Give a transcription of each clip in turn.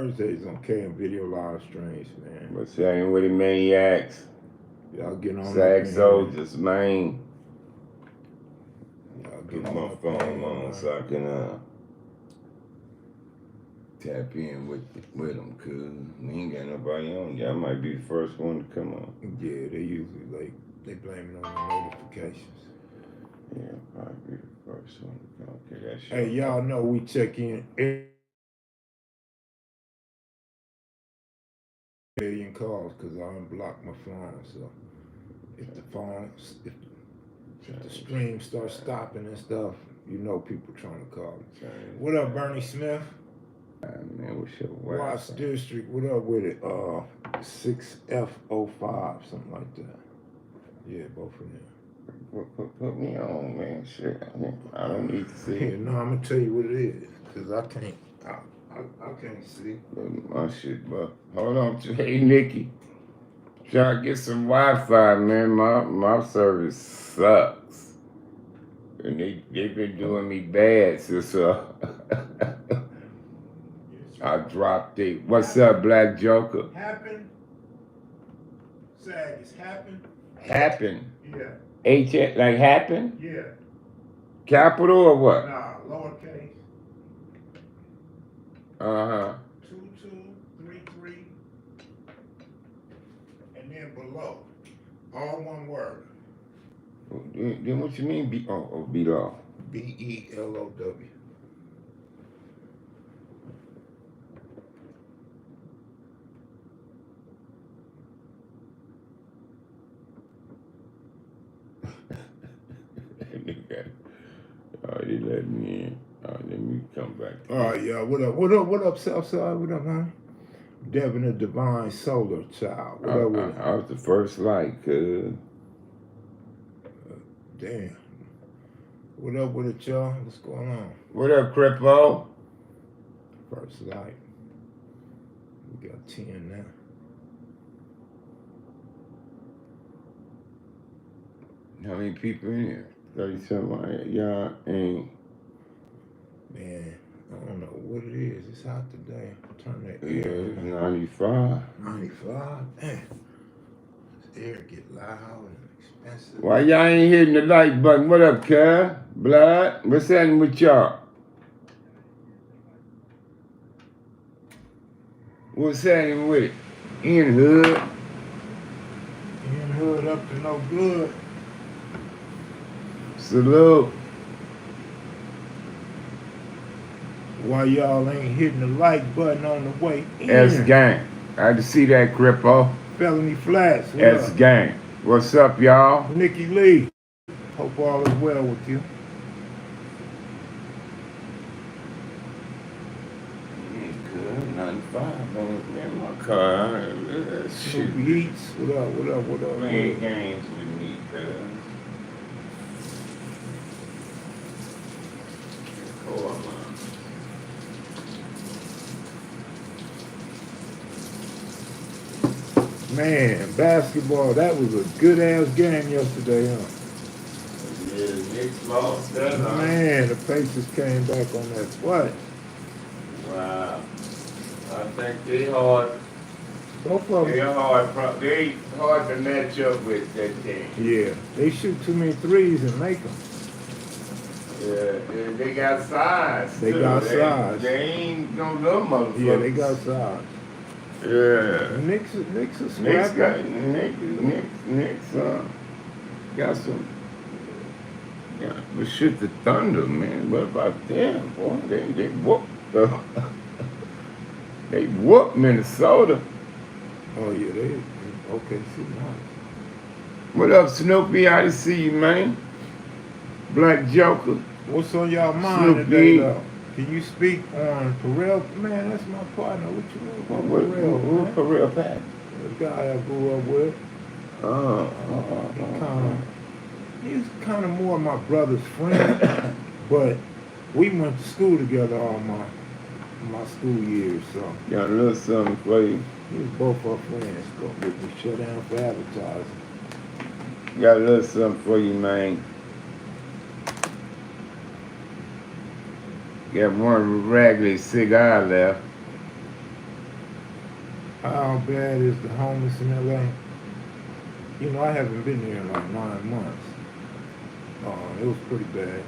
Thursdays on KM Video Live Streams, man. What's happening with the maniacs? Y'all get on Sack up in soldiers, man. Y'all Put get my on up phone on so I can tap in with them, cuz we ain't got nobody on. Y'all might be the first one to come on. Yeah, they usually they blame it on the notifications. Yeah, probably be the first one to come. Okay, that's Hey, y'all know we check in million calls because I unblocked my phone. So if the stream starts stopping and stuff, you know people trying to call. What up, Bernie Smith? Man, what's your Watts District, what up with it? 6F05, something like that. Yeah, both of them. Put me on, man. Shit, I don't need to see. Yeah, no, I'm gonna tell you what it is, cause I can't see. My shit, but hold on. Hey, Nikki, try to get some Wi-Fi, man. My service sucks, and they've been doing me bad since I dropped it. What's up, Black Joker? Happen. Sag is happen. Happen. Yeah. H like happen? Yeah. Capital or what? Nah, lowercase. 2233. And then below. All one word. Then what you mean below? BELOW. He let me in. Let me come back. All right, y'all. What up, Southside? What up, man? Devin the Divine Solar Child. What up with it? I was the first light, cuz. Damn. What up with it, y'all? What's going on? What up, Crippo? First light. We got 10 now. How many people in here? 37. Y'all ain't. Man, I don't know what it is. It's hot today. Turn that Yeah, air. it's 95. 95? Damn. This air get loud and expensive. Why y'all ain't hitting the like button? What up, cuz? Blood? What's happening with y'all? What's happening with it? In hood? In hood up to no good. Salute. Why y'all ain't hitting the like button on the way in? S gang. I had to see that, Crippo. Felony Flats. S gang. What's up, y'all? Nikki Lee. Hope all is well with you. Good. 95 in my car. Shit. Eats. What up? Playing games with me, cuz. Man, basketball, that was a good-ass game yesterday, huh? Yeah, Knicks lost that, huh? Man, the Pacers came back on that twice. Wow. I think they hard. Both of them. They hard to match up with that team. Yeah, they shoot too many threes and make them. Yeah, they got size. They got size. They ain't no little motherfuckers. Yeah, they got size. Yeah. Knicks are scrappy. Knicks got some. Yeah, but shit, the Thunder, man. What about them, boy? They whooped they whooped Minnesota. Oh yeah, they okay. See now. What up, Snoopy? I to see you, man. Black Joker. What's on y'all mind today, though? Can you speak on Pharrell? Man, that's my partner. What you mean about Pharrell? Who's Pharrell Pat? The guy I grew up with. He's kind of more my brother's friend, but we went to school together all my school years. So got a little something for you. He was both our friends. But we shut down for advertising. Got a little something for you, man. Got one raggedy cigar left. How bad is the homeless in LA? You know, I haven't been there in like 9 months. It was pretty bad.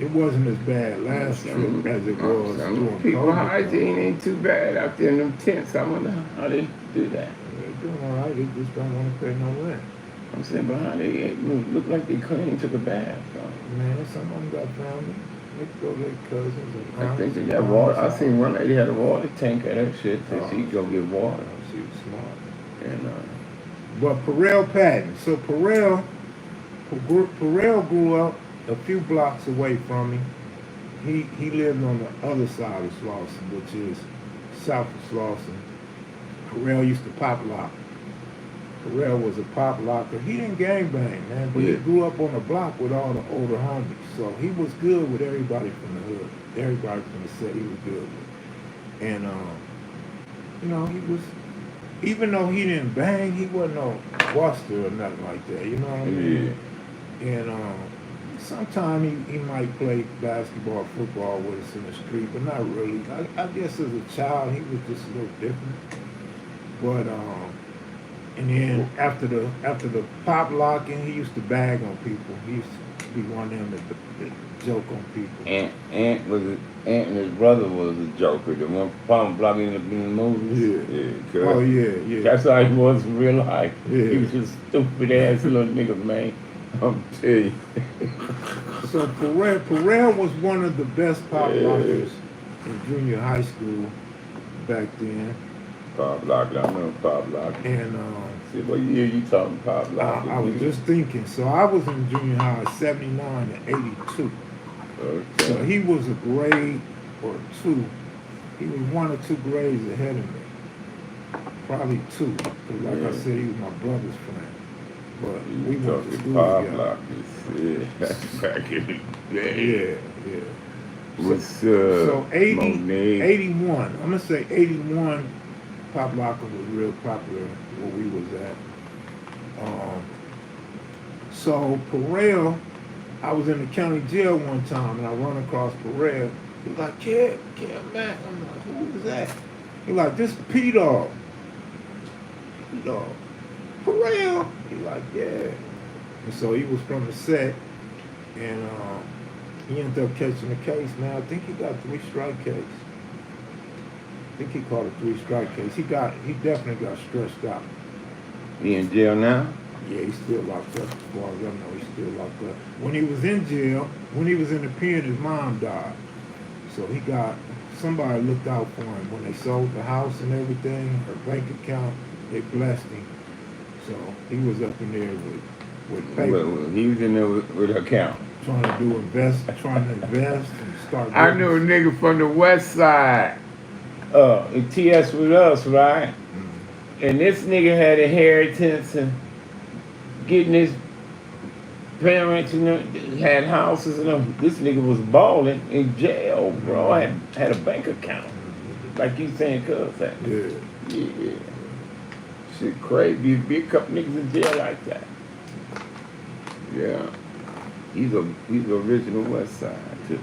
It wasn't as bad last trip as it was during people COVID. hygiene ain't too bad out there in them tents. I wonder how they do that. They're doing all right. They just don't want to pay no rent. I'm saying, but how they look like they clean, took a bath. Man, some of them got family. They go to their cousins and I aunts. think they got water. I seen one lady had a water tank at her shit that she go get water. She was smart. And But Perel Patton. So Perel grew up a few blocks away from me. He lived on the other side of Slauson, which is south of Slauson. Perel used to pop lock. Perel was a pop locker. He didn't gang bang, man, but he grew up on the block with all the older homies. So he was good with everybody from the hood. Everybody from the city he was good with. And you know, he was, even though he didn't bang, he wasn't no buster or nothing like that. You know what I mean? Yeah. And sometimes he might play basketball, football with us in the street, but not really. I guess as a child he was just a little different. But and then after the pop locking, he used to bag on people. He used to be one of them that joke on people. Ant and his brother was a joker. The one from blocking in the movies. Yeah. Oh yeah. That's how he was in real life. Yeah. He was just stupid ass little nigga, man. I'm telling you. So Perel was one of the best pop lockers in junior high school back then. Pop locker, I know pop locker. And see, what year you talking pop locker? I was just thinking. So I was in junior high 79 to 82. Okay. So he was a grade or two. He was 1 or 2 grades ahead of me. Probably 2. Because like I said, he was my brother's friend. But we went to school pop together. lockers. Yeah. Back in the day. Yeah. What's So Monet? 81. I'm gonna say 81. Pop locker was real popular where we was at. So Perel, I was in the county jail one time and I run across Perel. He was like, Kev Mac. I'm like, who was that? He like, this P-Dog. P-Dog. Perel. He like, yeah. And so he was from the set and he ended up catching the case, man. I think he got 3-strike case. I think he called a 3-strike case. He definitely got stretched out. He in jail now? Yeah, he's still locked up. As far as I know, he's still locked up. When he was in jail, when he was in the pen, his mom died. So somebody looked out for him. When they sold the house and everything, her bank account, they blessed him. So he was up in there with paper. Well, he was in there with an account. Trying to invest and start. I knew a nigga from the west side. In TS with us, right? Mm-hmm. And this nigga had inheritance and getting his parents and had houses and them. This nigga was balling in jail, bro. I had a bank account. Like you saying, cuz that. Yeah. Shit crazy. Be a couple niggas in jail like that. Yeah. He's original west side too.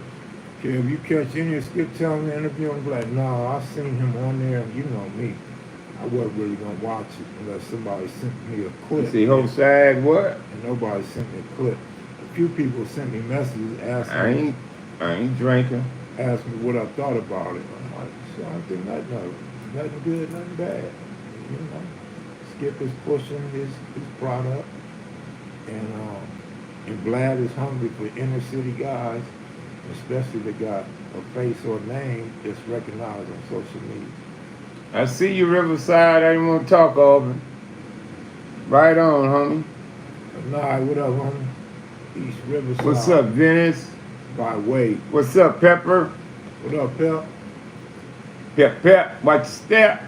Okay, if you catch any of Skip telling the interview, I'm like, no, I seen him on there. You know me. I wasn't really gonna watch it unless somebody sent me a clip. See, whole side what? And nobody sent me a clip. A few people sent me messages asking I ain't drinking. Asked me what I thought about it. I'm like, so I don't think nothing good, nothing bad. You know, Skip is pushing his product, and Vlad is hungry for inner city guys, especially that got a face or name that's recognized on social media. I see you, Riverside. I didn't want to talk, Auburn. Right on, homie. Nah, what up, homie? East Riverside. What's up, Venice? By Wade. What's up, Pepper? What up, Pep? Pep, watch your step.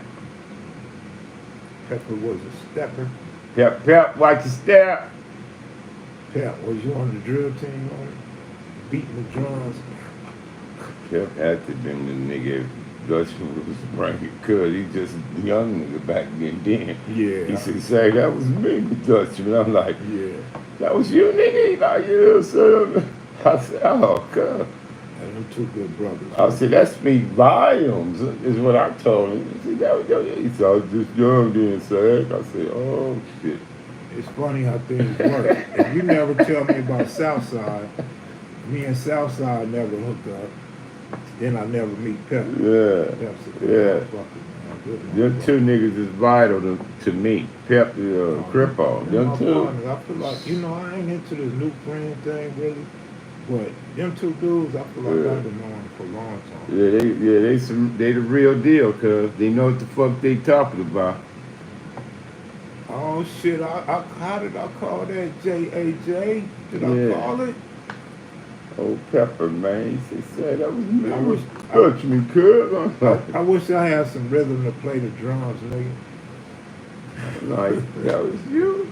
Pepper was a stepper. Pep, watch your step. Pep, was you on the drill team, homie? Beating the drums? Pep had to been the nigga Dutchman was right, cause he just a young nigga back then. Yeah. He said, say, that was me, Dutchman. I'm like, yeah. That was you, nigga? He like, yeah, son. I said, oh, God. And them two good brothers. I said, that speaks volumes, is what I told him. He said, he said, I was just young then, Sag. I said, oh, shit. It's funny how things work. If you never tell me about Southside, me and Southside never hook up, then I never meet Pepper. Yeah. Pep's a Yeah. motherfucker, man. Good Them motherfucker. two niggas is vital to me. Pep, Crip, Them them my two. partners. I feel like, I ain't into this new friend thing really, but them two dudes, I feel like I've been knowing for a long time. They the real deal, cuz they know what the fuck they talking about. Oh shit! How did I call that? JAJ? Did I call it? Oh, Pepper, man. He said that was me. I wish Touch me, cuz. I wish I had some rhythm to play the drums, nigga. Like, that was you.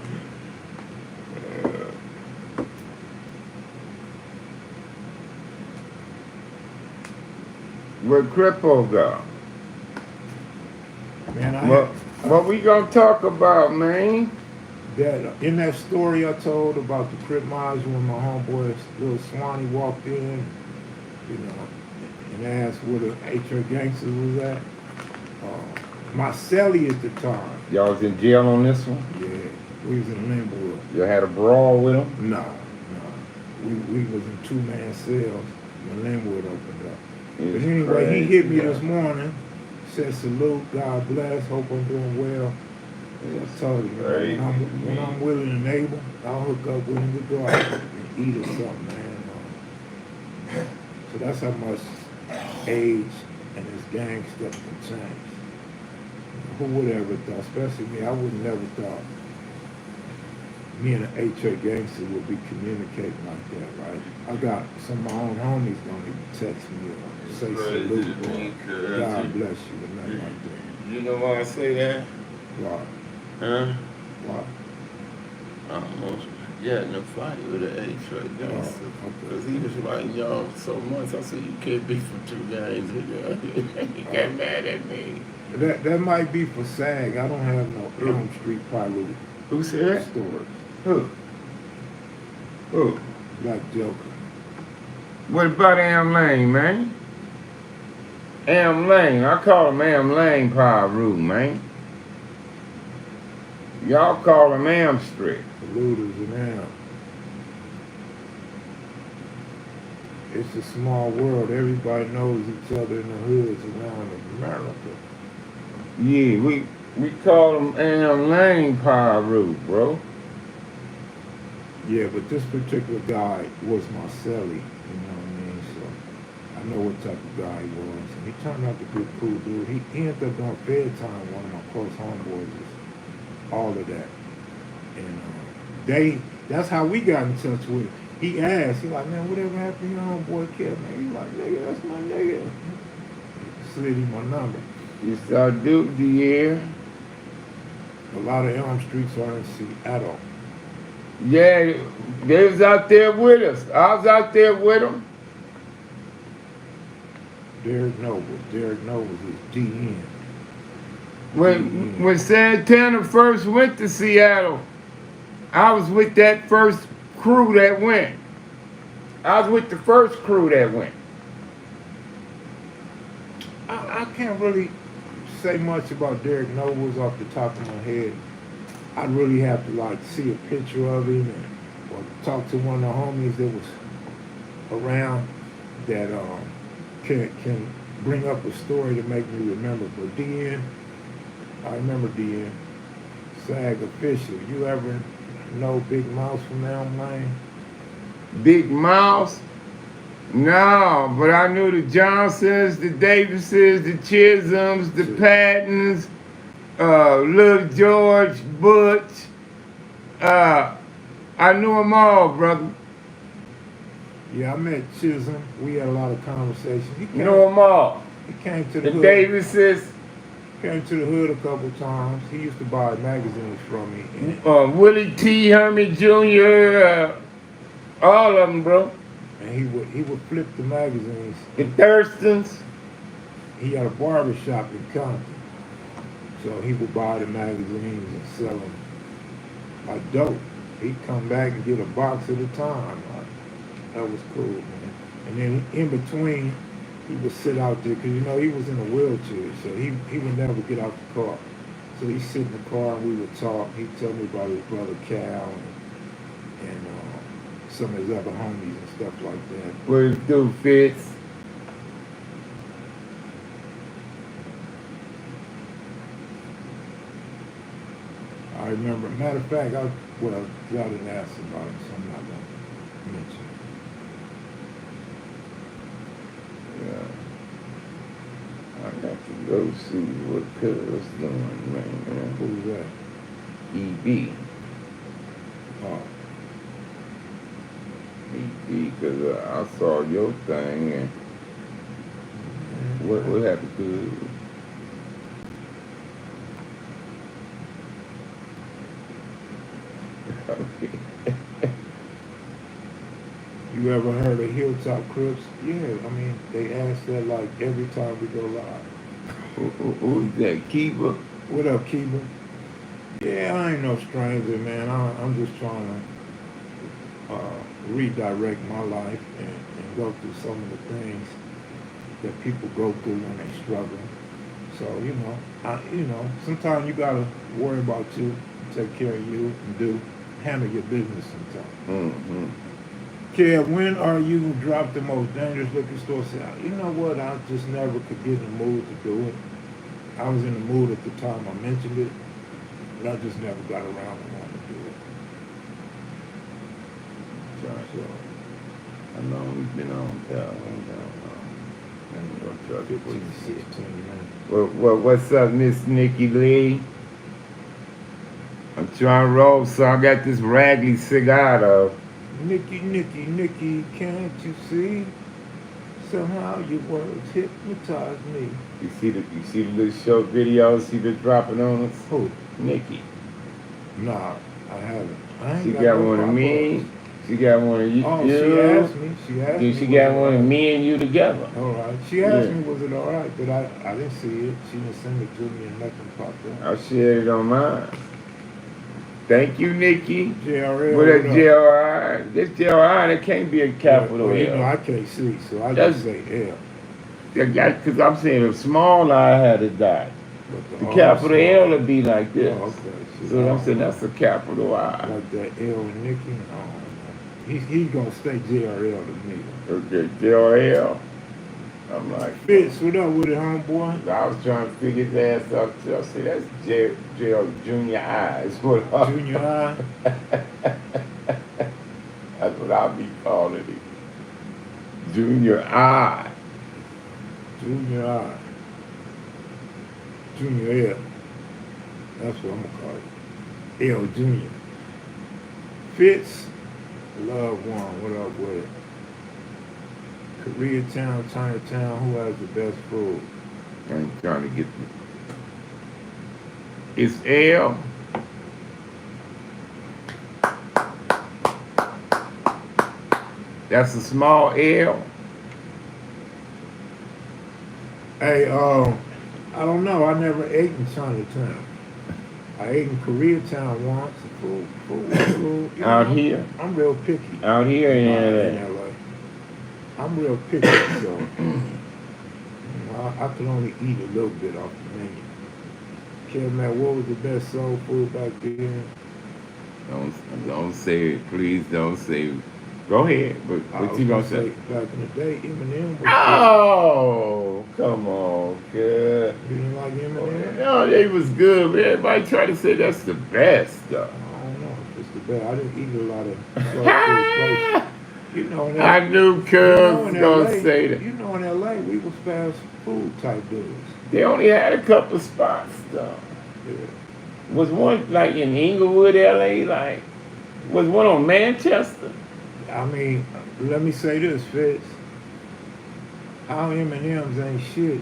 Where Crippo go? Man, What we gonna talk about, man? that in that story I told about the Crip Miles when my homeboy Lil Swanee walked in, and asked where the H.R. Gangsters was at. My cellie at the time. Y'all was in jail on this one? Yeah, we was in Linwood. You had a brawl with them? No. We was in two-man cells when Linwood opened up. But anyway, he hit me this morning, said salute, God bless, hope I'm doing well. I told him, when I'm willing and able, I'll hook up with him to go out and eat or something, man. So that's how much age and this gang stuff can change. Who would ever thought, especially me, I would never thought me and an H.A. gangster would be communicating like that, right? I got some of my own homies gonna even text me or say salute or God bless you or nothing like that. You know why I say that? Why? Huh? Why? I almost got in a fight with an H.R. gangster. Because he was writing y'all so much. I said, you can't be from two guys. He got mad at me. That might be for SAG. I don't have no Elm Street Pilot Who said that? story. Who? Black Joker. What about Am Lane, man? Am Lane. I call him Am Lane Pyru, man. Y'all call him Am Street. The looters and Am. It's a small world. Everybody knows each other in the hoods around America. Yeah, we call him Am Lane Pyru, bro. Yeah, but this particular guy was my cellie, you know what I mean? So I know what type of guy he was. And he turned out to be a cool dude. He ended up doing Fed time, one of my close homeboys, all of that. And that's how we got in touch with him. He asked, he like, man, whatever happened to your homeboy Kev Mac? He like, nigga, that's my nigga. Slid him my number. You saw Duke the year. A lot of Elm Streets are in Seattle. Yeah, they was out there with us. I was out there with them. Derek Noble is DN. When Santana first went to Seattle, I was with that first crew that went. I was with the first crew that went. I can't really say much about Derek Nobles off the top of my head. I'd really have to like see a picture of him or talk to one of the homies that was around that can bring up a story to make me remember. But DN, I remember DN. SAG official. You ever know Big Mouse from Elm Lane? Big Mouse? No, but I knew the Johnsons, the Davises, the Chisholms, the Pattons, Little George, Butch. I knew them all, brother. Yeah, I met Chisholm. We had a lot of conversations. You know them all. He came to the The hood. Davises. Came to the hood a couple times. He used to buy magazines from me. And Willie T. Herman Jr., all of them, bro. he would flip the magazines. The Thurstons. He had a barber shop in Compton. So he would buy the magazines and sell them like dope. He'd come back and get a box at a time. Like, that was cool, man. And then in between, he would sit out there because you know he was in a wheelchair, so he would never get out the car. So he'd sit in the car and we would talk. He'd tell me about his brother Cal and some of his other homies and stuff like that. What it do, Fitz? I remember. Matter of fact, y'all didn't ask about it, so I'm not gonna mention it. Yeah. I got to go see what Cuz doing, man. Who's that? EB. Oh, EB, because I saw your thing, and what happened to you ever heard of Hilltop Crips? Yeah, I mean, they ask that like every time we go live. who's that? Keeper? What up, Keeper? Yeah, I ain't no stranger, man. I'm just trying to redirect my life and go through some of the things that people go through when they struggle. So, sometimes you gotta worry about you, take care of you, and handle your business sometimes. Mm-hmm. Kev, when are you gonna drop the most dangerous liquor store sale? You know what? I just never could get in the mood to do it. I was in the mood at the time I mentioned it, but I just never got around to wanting to do it. So, How long we been on? Let me go try to 15, 16 minutes. What's up, Miss Nikki Lee? I'm trying to roll, so I got this Ragley cigar though. Nikki, can't you see? Somehow your words hypnotize me. You see the little short videos she been dropping on us? Who? Nikki. Nah, I haven't. I ain't She got no one of me. She got one of you. Oh, she asked me. Then she got one of me and you together. All right. She asked me, was it all right? But I didn't see it. She didn't send it to me and nothing popped up. I shared it on mine. Thank you, Nikki. JRL. What up, JRI? This JRI, that can't be a capital L. You know, I can't see, so I That's- just say L. Because I'm saying if small I had a dot. But The R capital small. L would be like this. Oh, okay. So I'm saying that's a capital I. Like that L and Nikki? He's going to stay JRL to me. Okay, JRL. I'm like, Fitz, what up with it, homeboy? I was trying to figure his ass out too. I said, that's Junior I. Is what Junior high? That's what I'll be calling it. Junior I. Junior I. Junior L. That's what I'm going to call it. L Junior. Fitz, love one, what up with it? Koreatown, Chinatown, who has the best food? I'm trying to get It's L. That's a small L. Hey, I don't know. I never ate in Chinatown. I ate in Koreatown once. Food. Out here? I'm real picky. Out here in in LA. LA. I'm real picky, so I could only eat a little bit off the menu. Kev Mac, what was the best soul food back then? Don't say it, please. Don't say it. Go ahead. But what you gonna say? Back in the day, Eminem was Oh, come on, good. good. You didn't like Eminem? No, they was good. But everybody try to say that's the best, though. I don't know if it's the best. I didn't eat a lot of soul food places. You know, in I knew Cuz was gonna say that. You know, in LA, we was fast food type dudes. They only had a couple spots, though. Yeah. Was one like in Inglewood, LA? Like, was one on Manchester? I mean, let me say this, Fitz. Our M&M's ain't shit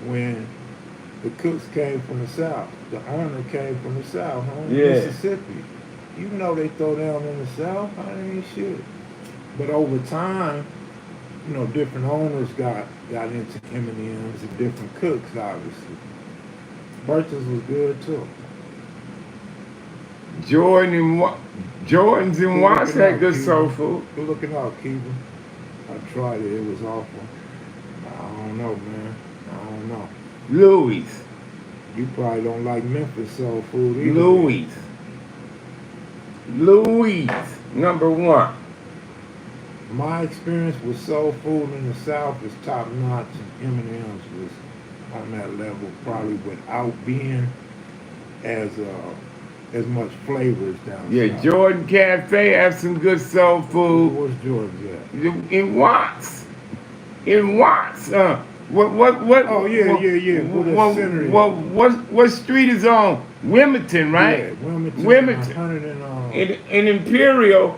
when the cooks came from the South. The owner came from the South, Mississippi. You know they throw down in the South, I ain't shit. But over time, you know, different owners got into M&M's and different cooks, obviously. Burton's was good too. Jordans and Watts had good soul food. Good looking out, Keegan. I tried it. It was awful. I don't know, man. I don't know. Louis. You probably don't like Memphis soul food either. Louis. Louis. Number one. My experience with soul food in the South is top notch, and M&M's was on that level, probably without being as much flavor as down Yeah, south. Jordan Cafe has some good soul food. Where's Georgia at? In Watts. In Watts. What? Oh yeah. What street is on? Wilmington, right? Yeah, Wilmington. Wilmington. 100 and In Imperial,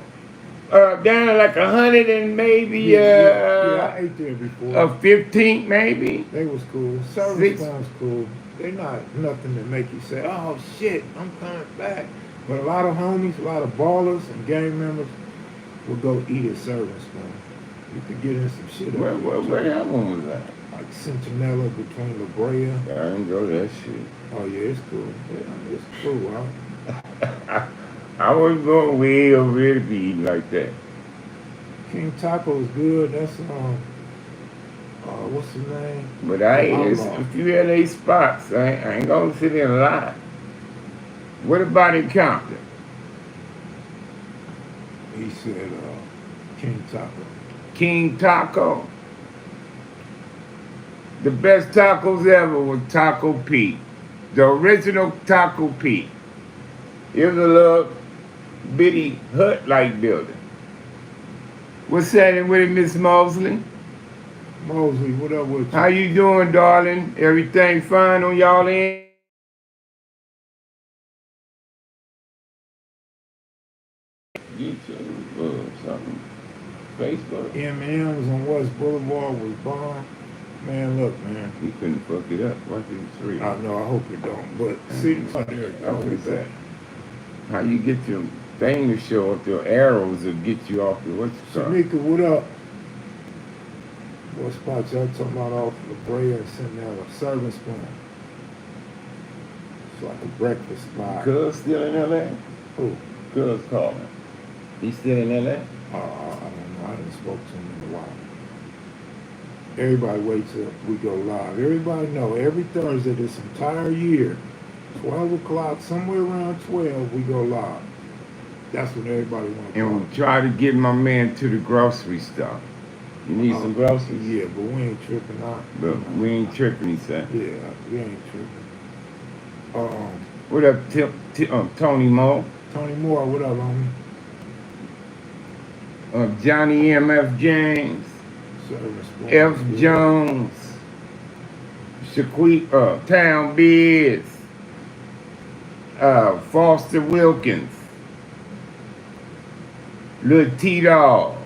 down at like 100 and maybe yeah, I ate there before. 15th maybe. They was cool. Service sounds cool. They not nothing to make you say, oh shit, I'm coming back. But a lot of homies, a lot of ballers and gang members will go eat at Service Spoon. You could get in some shit. Where that one was at? Like Centinela between La Brea. I didn't go to that shit. Oh yeah, it's cool. Yeah, it's cool, huh? I wasn't going way over here to be eating like that. King Taco is good. That's what's his name? But I ate a few of these spots. I ain't gonna sit there and lie. What about in Compton? He said King Taco. King Taco. The best tacos ever was Taco Pete. The original Taco Pete. It was a little bitty hut-like building. What's happening with it, Miss Mosley? Mosley, what up with you? How you doing, darling? Everything fine on y'all end? YouTube or something. Facebook. M&M's on West Boulevard was bomb. Man, look, man. You couldn't fuck it up. 1, 2, 3. I know, I hope it don't. But see, there, that. How you get your thing to show up, your arrows will get you off your what's it called? Shanika, what up? What spot y'all talking about off La Brea and Centinela? Service Spoon. It's like a breakfast spot. Cuz still in L.A.? Who? Cuz calling. He still in L.A.? I don't know. I haven't spoke to him in a while. Everybody wait till we go live. Everybody know every Thursday this entire year, 12 o'clock, somewhere around 12, we go live. That's what everybody wants. And we try to get my man to the grocery store. You need some groceries? Yeah, but we ain't tripping out. But we ain't tripping, he said. Yeah, we ain't tripping. What up, Tony Moore? Tony Moore, what up, homie? Johnny M.F. James. F. Jones. Shaquille, Town Biz. Foster Wilkins. Lil T-Dog.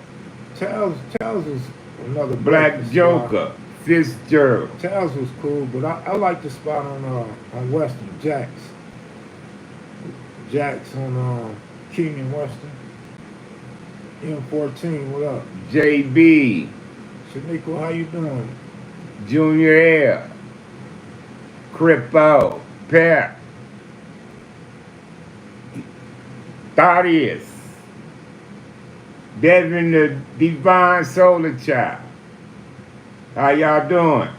Tales was another Black Joker. Fitzgerald. Tales was cool, but I like the spot on Western, Jack's. Jack's on King and Western. M14, what up? JB. Shaniqua, how you doing? Junior Air. Crippo. Pep. Thaddeus. Devin the Divine Solar Child. How y'all doing?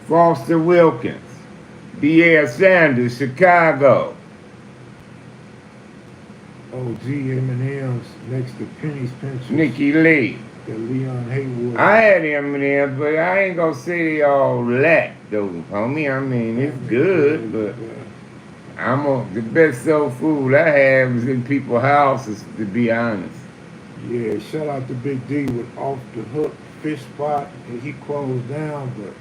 Foster Wilkins. B.L. Sanders, Chicago. OG M&M's next to Penny's Pinchers. Nikki Lee. The Leon Haywood. I had M&M's, but I ain't gonna say they all lack though, homie. I mean, it's good, but the best soul food I have is in people's houses, to be honest. Yeah, shout out to Big D with Off the Hook Fish Spot. And he closed down, but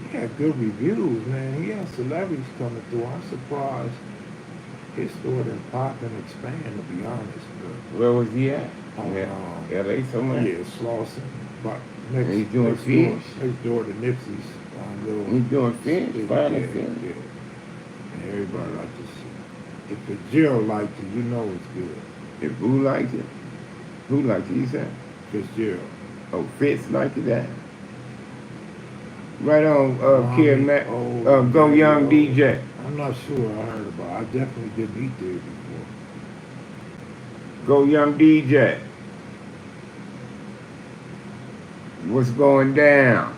he had good reviews, man. He had celebrities coming through. I'm surprised his store didn't pop and expand, to be honest. But where was he at? L.A. somewhere? Yeah, Slauson. But he's doing fish. Next door to Nipsey's. He's doing fish, finding fish. Yeah. And everybody liked this shit. If the Fitzgerald liked it, you know it's good. If who liked it? Who liked it, you said? Fitzgerald. Oh, Fitz liked it. Right on, Kev Mac, Go Young DJ. I'm not sure I heard about it. I definitely didn't eat there before. Go Young DJ. What's going down?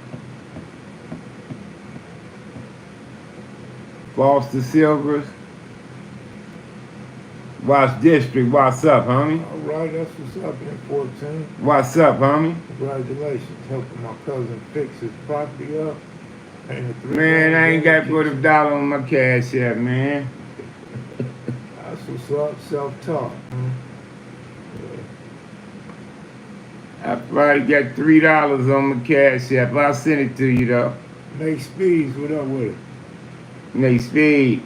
Foster Silvers. Watch District, what's up, homie? All right, that's what's up in 14. What's up, homie? Congratulations, helping my cousin fix his property up. Man, I ain't got but $1 on my cash app, man. That's what's up, self-taught. I probably got $3 on my cash app. I'll send it to you, though. Nate Speeds, what up with it? Nate Speed.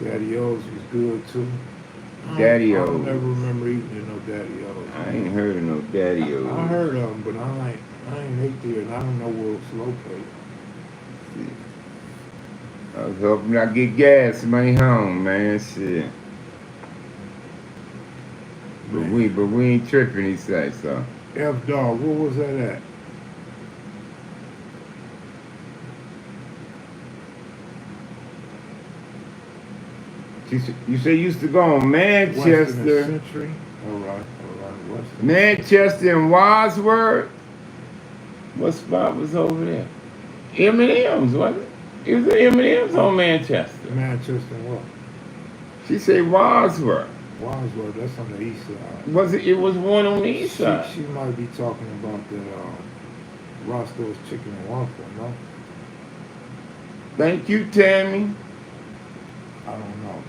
Daddy O's was good too. Daddy I O's. don't never remember eating no Daddy O's. I ain't heard of no Daddy O's. I heard of them, but I ain't ate there, and I don't know where it's located. I was hoping I get gas in my home, man. Shit. But we ain't tripping, he say so. F Dog, where was that at? You say you used to go on Manchester. Century. All right. Western. Manchester and Wadsworth. What spot was over there? M&M's, wasn't it? It was M&M's on Manchester. Manchester what? She said Wadsworth. Wadsworth, that's on the east side. Was it? It was one on the east side. She might be talking about the Roscoe's Chicken and Waffle, no? Thank you, Tammy. I don't know, bro.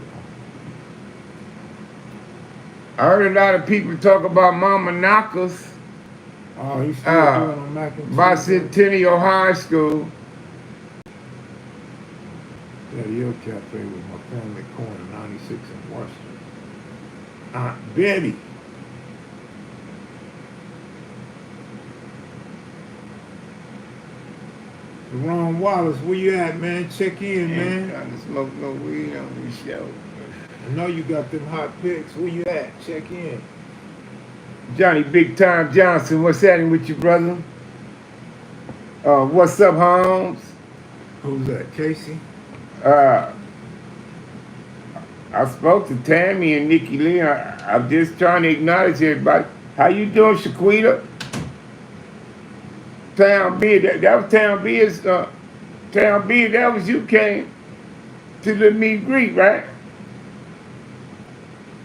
I heard a lot of people talk about Mama Knockers. Oh, he's still doing on Mac and Bicentennial High School. Daddy O Cafe with my family corner, 96 in Washington. Aunt Betty. Ron Wallace, where you at, man? Check in, man. Trying to smoke no weed on this show. I know you got them hot picks. Where you at? Check in. Johnny Big Time Johnson, what's happening with you, brother? What's up, Holmes? Who's that? Casey? I spoke to Tammy and Nikki Lee. I'm just trying to acknowledge everybody. How you doing, Shaquita? Town B, that was Town B's, Town B, that was you came to the meet and greet, right?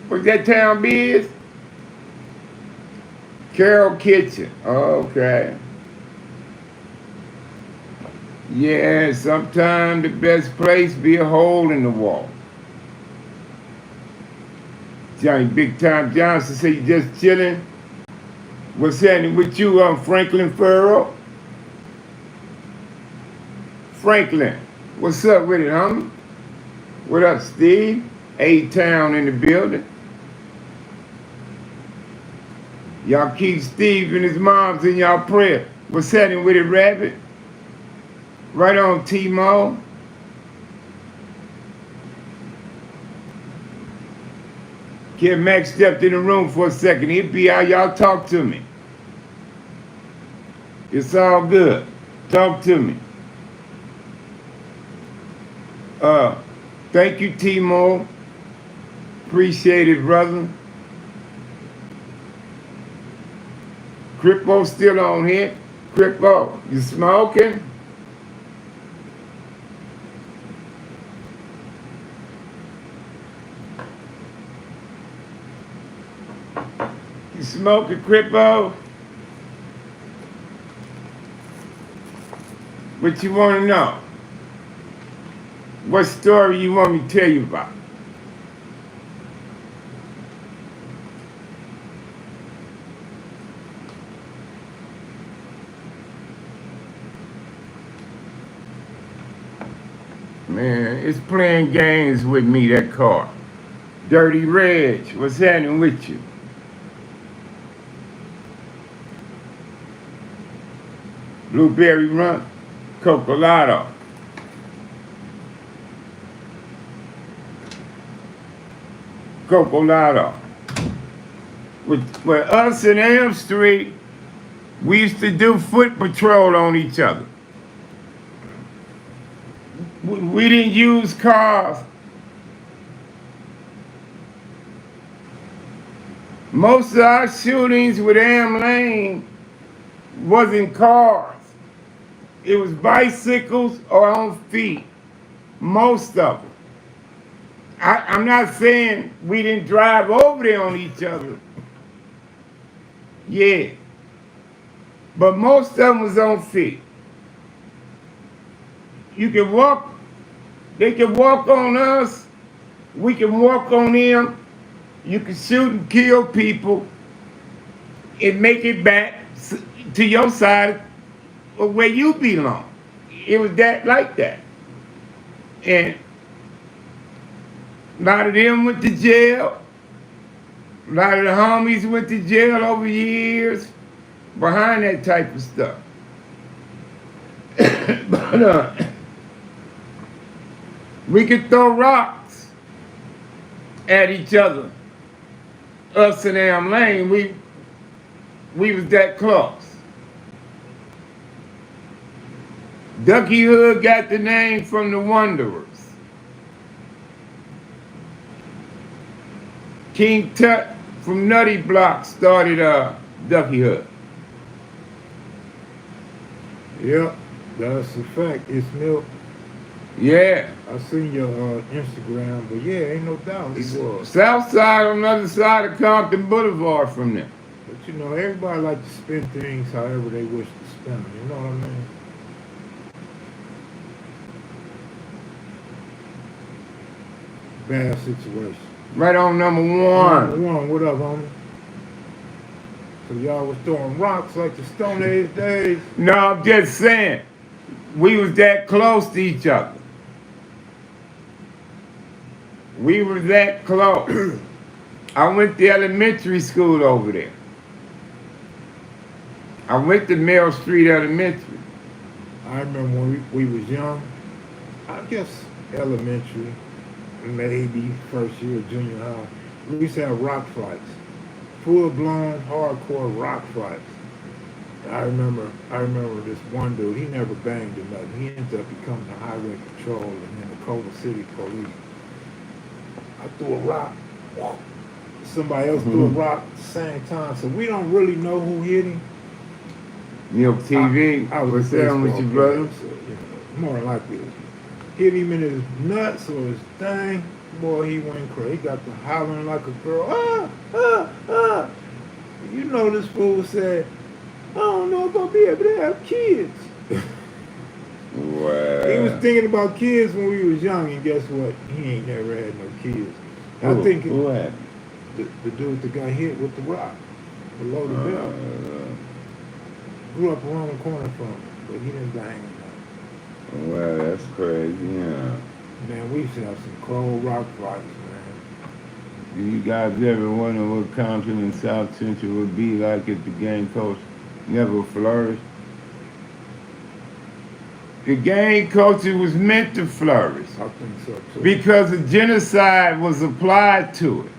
Was that Town B's? Carol Kitchen, okay. Yeah, sometimes the best place be a hole in the wall. Johnny Big Time Johnson say you just chilling. What's happening with you, Franklin Furrow? Franklin, what's up with it, homie? What up, Steve? A-Town in the building. Y'all keep Steve and his moms in y'all prayer. What's happening with it, Rabbit? Right on, T-Mo. Kev Mac stepped in the room for a second. He'll be out. Y'all talk to me. It's all good. Talk to me. Thank you, T-Mo. Appreciate it, brother. Crippo still on here. Crippo, you smoking? You smoking, Crippo? What you want to know? What story you want me to tell you about? Man, it's playing games with me, that car. Dirty Reg, what's happening with you? Blueberry Run, Cocolado. Cocolado. With us in Elm Street, we used to do foot patrol on each other. We didn't use cars. Most of our shootings with Am Lane wasn't cars. It was bicycles or on feet. Most of them. I'm not saying we didn't drive over there on each other. Yeah. But most of them was on feet. You can walk, they can walk on us, we can walk on them, you can shoot and kill people and make it back to your side of where you belong. It was that like that. And a lot of them went to jail. A lot of the homies went to jail over years behind that type of stuff. But we could throw rocks at each other. Us and Am Lane, we was that close. Ducky Hood got the name from the Wanderers. King Tut from Nutty Block started Ducky Hood. Yep, that's a fact. It's milk. Yeah. I seen your Instagram, but yeah, ain't no doubt he was. South side on the other side of Compton Boulevard from there. But you know, everybody like to spend things however they wish to spend them. You know what I mean? Bad situation. Right on number one. Number one, what up, homie? So y'all was throwing rocks like the Stone Age days? No, I'm just saying, we was that close to each other. We were that close. I went to elementary school over there. I went to Mill Street Elementary. I remember when we was young, I guess elementary, maybe first year of junior high, we used to have rock fights. Full-blown, hardcore rock fights. I remember this one dude, he never banged or nothing. He ended up becoming the highway patrol and then the Culver City police. I threw a rock. Somebody else threw a rock at the same time. So we don't really know who hit him. Milk TV. I was What's that with your brother? So, you know, more likely hit him in his nuts or his thing. Boy, he went crazy. He got to hollering like a girl. Ah, ah, ah. You know this fool said, I don't know if I'll be able to have kids. Wow. He was thinking about kids when we was young, and guess what? He ain't never had no kids. I think who happened? The dude that got hit with the rock, below the belt. Grew up around the corner from him, but he didn't bang him. Well, that's crazy, yeah. Man, we used to have some cold rock fights, man. Do you guys ever wonder what Compton and South Central would be like if the gang culture never flourished? The gang culture was meant to flourish. I think so, too. Because a genocide was applied to it.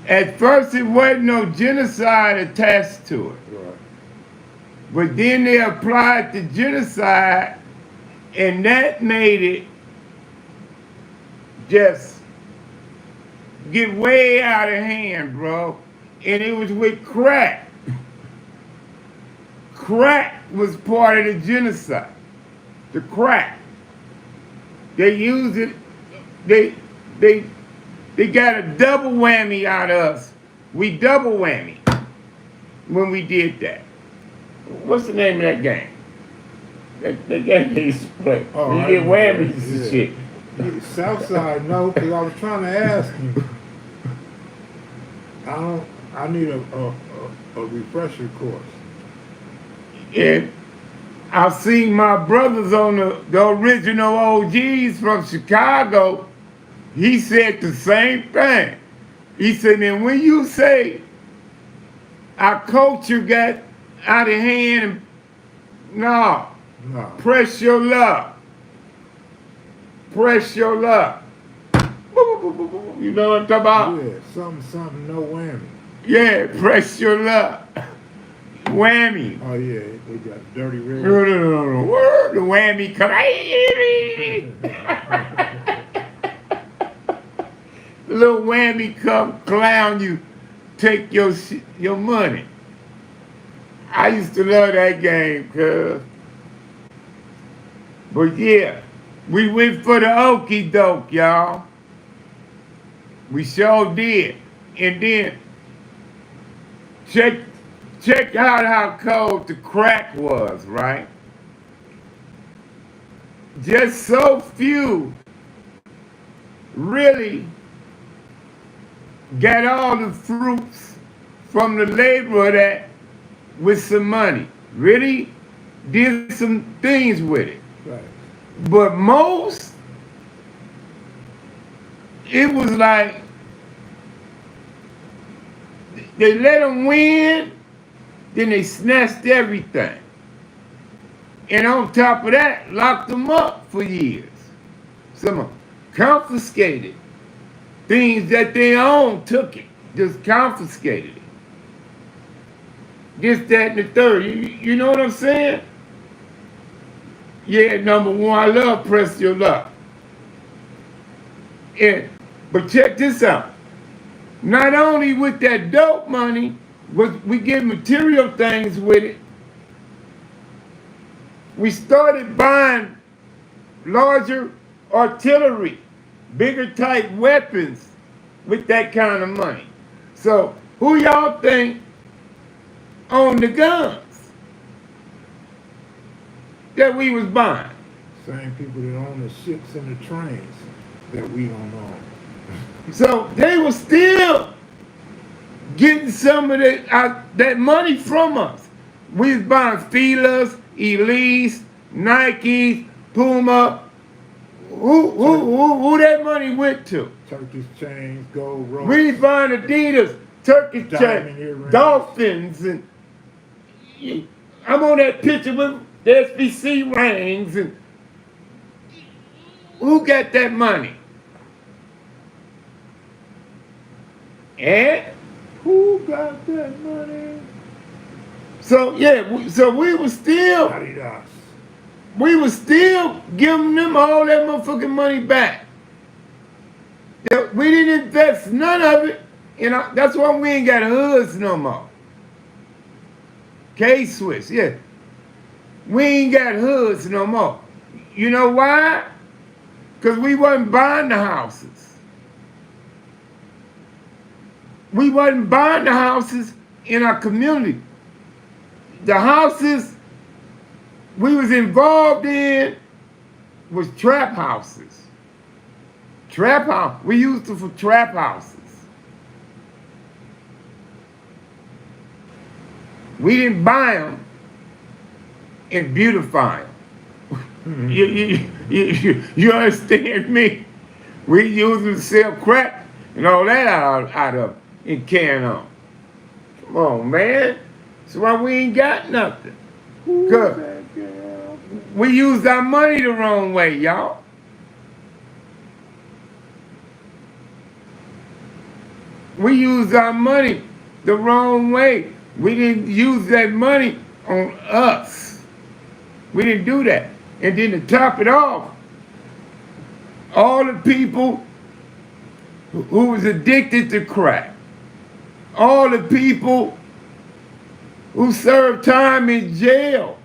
At first, it wasn't no genocide attached to it. Right. But then they applied the genocide, and that made it just get way out of hand, bro. And it was with crack. Crack was part of the genocide. The crack. They used it, they got a double whammy out of us. We double whammy when we did that. What's the name of that game? That game they used to play. Oh, you get whammies and shit. Yeah, Southside, no, because I was trying to ask him. I need a refresher course. And I've seen my brothers on the original OGs from Chicago. He said the same thing. He said, and when you say our culture got out of hand, no. Press your luck. Press your luck. You know what I'm talking about? Yeah, something, no whammy. Yeah, press your luck. Whammy. Oh yeah, they got dirty red. No. Word, the whammy come. The little whammy come clown you take your money. I used to love that game, cuz. But yeah, we went for the okie doke, y'all. We sure did. And then check out how cold the crack was, right? Just so few really got all the fruits from the labor of that with some money. Really did some things with it. Right. But most, it was like they let them win, then they snatched everything. And on top of that, locked them up for years. Some of them confiscated things that they owned, took it, just confiscated it. This, that, and the third. You know what I'm saying? Yeah, number one, I love press your luck. But check this out. Not only with that dope money, we get material things with it. We started buying larger artillery, bigger type weapons with that kind of money. So who y'all think owned the guns that we was buying? Same people that own the ships and the trains that we don't own. So they were still getting some of that money from us. We was buying Filas, Elise, Nikes, Puma. Who that money went to? Turkish chains, gold ropes. We was buying Adidas, Turkish Diamond chains, earrings. Dolphins, and I'm on that picture with the SBC rings. And who got that money? And Who got that money? so yeah, so we was still Adidas. giving them all that motherfucking money back. We didn't invest none of it. You know, that's why we ain't got hoods no more. K-Swiss, yeah. We ain't got hoods no more. You know why? Because we wasn't buying the houses. We wasn't buying the houses in our community. The houses we was involved in was trap houses. Trap house. We used them for trap houses. We didn't buy them and beautify them. You understand me? We used them to sell crack and all that out of and carrying on. Come on, man. That's why we ain't got nothing. Cause we used our money the wrong way, y'all. We used our money the wrong way. We didn't use that money on us. We didn't do that. And then to top it off, all the people who was addicted to crack, all the people who served time in jail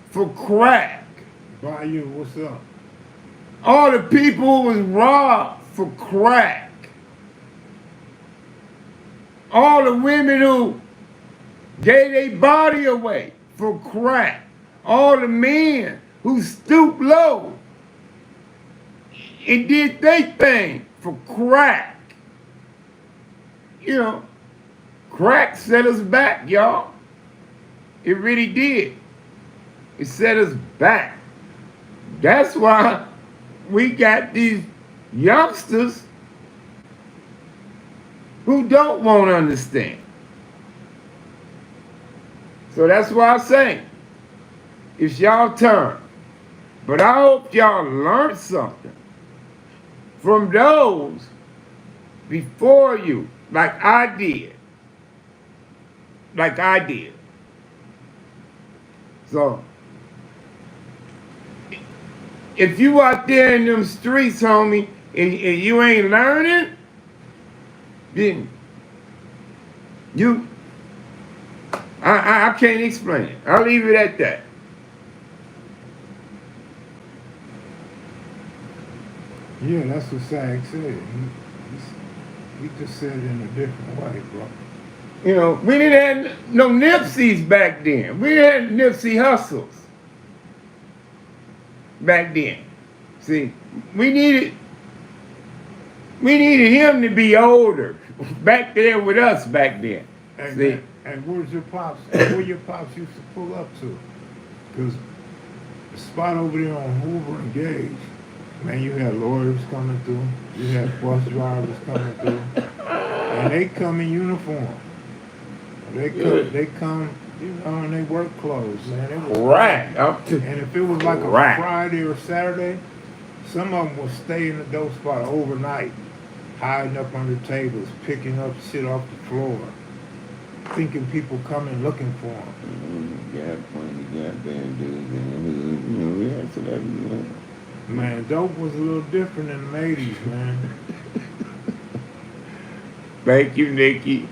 for crack, Bayou, what's up? all the people who was robbed for crack, all the women who gave their body away for crack, all the men who stooped low and did their thing for crack. You know, crack set us back, y'all. It really did. It set us back. That's why we got these youngsters who don't want to understand. So that's why I say, it's y'all turn. But I hope y'all learned something from those before you, like I did. Like I did. So, if you out there in them streets, homie, and you ain't learning, then You, I can't explain it. I'll leave it at that. Yeah, that's what Sag said. He just said it in a different way, bro. You know, we didn't have no Nipseys back then. We didn't have Nipsey Hustles back then. See, we needed him to be older back there with us back then. And, See, and where's your pops? Where your pops used to pull up to? Because the spot over there on Hoover and Gage, man, you had lawyers coming through, you had bus drivers coming through, and they come in uniform. They come, you know, and they work clothes, man. They was right. and if it was like a Right. Friday or Saturday, some of them would stay in the dope spot overnight, hiding up under tables, picking up shit off the floor, thinking people coming looking for them. Yeah, goddamn dudes in the hood. You know, we had celebrities. Man, dope was a little different in the 80s, man. Thank you, Nikki.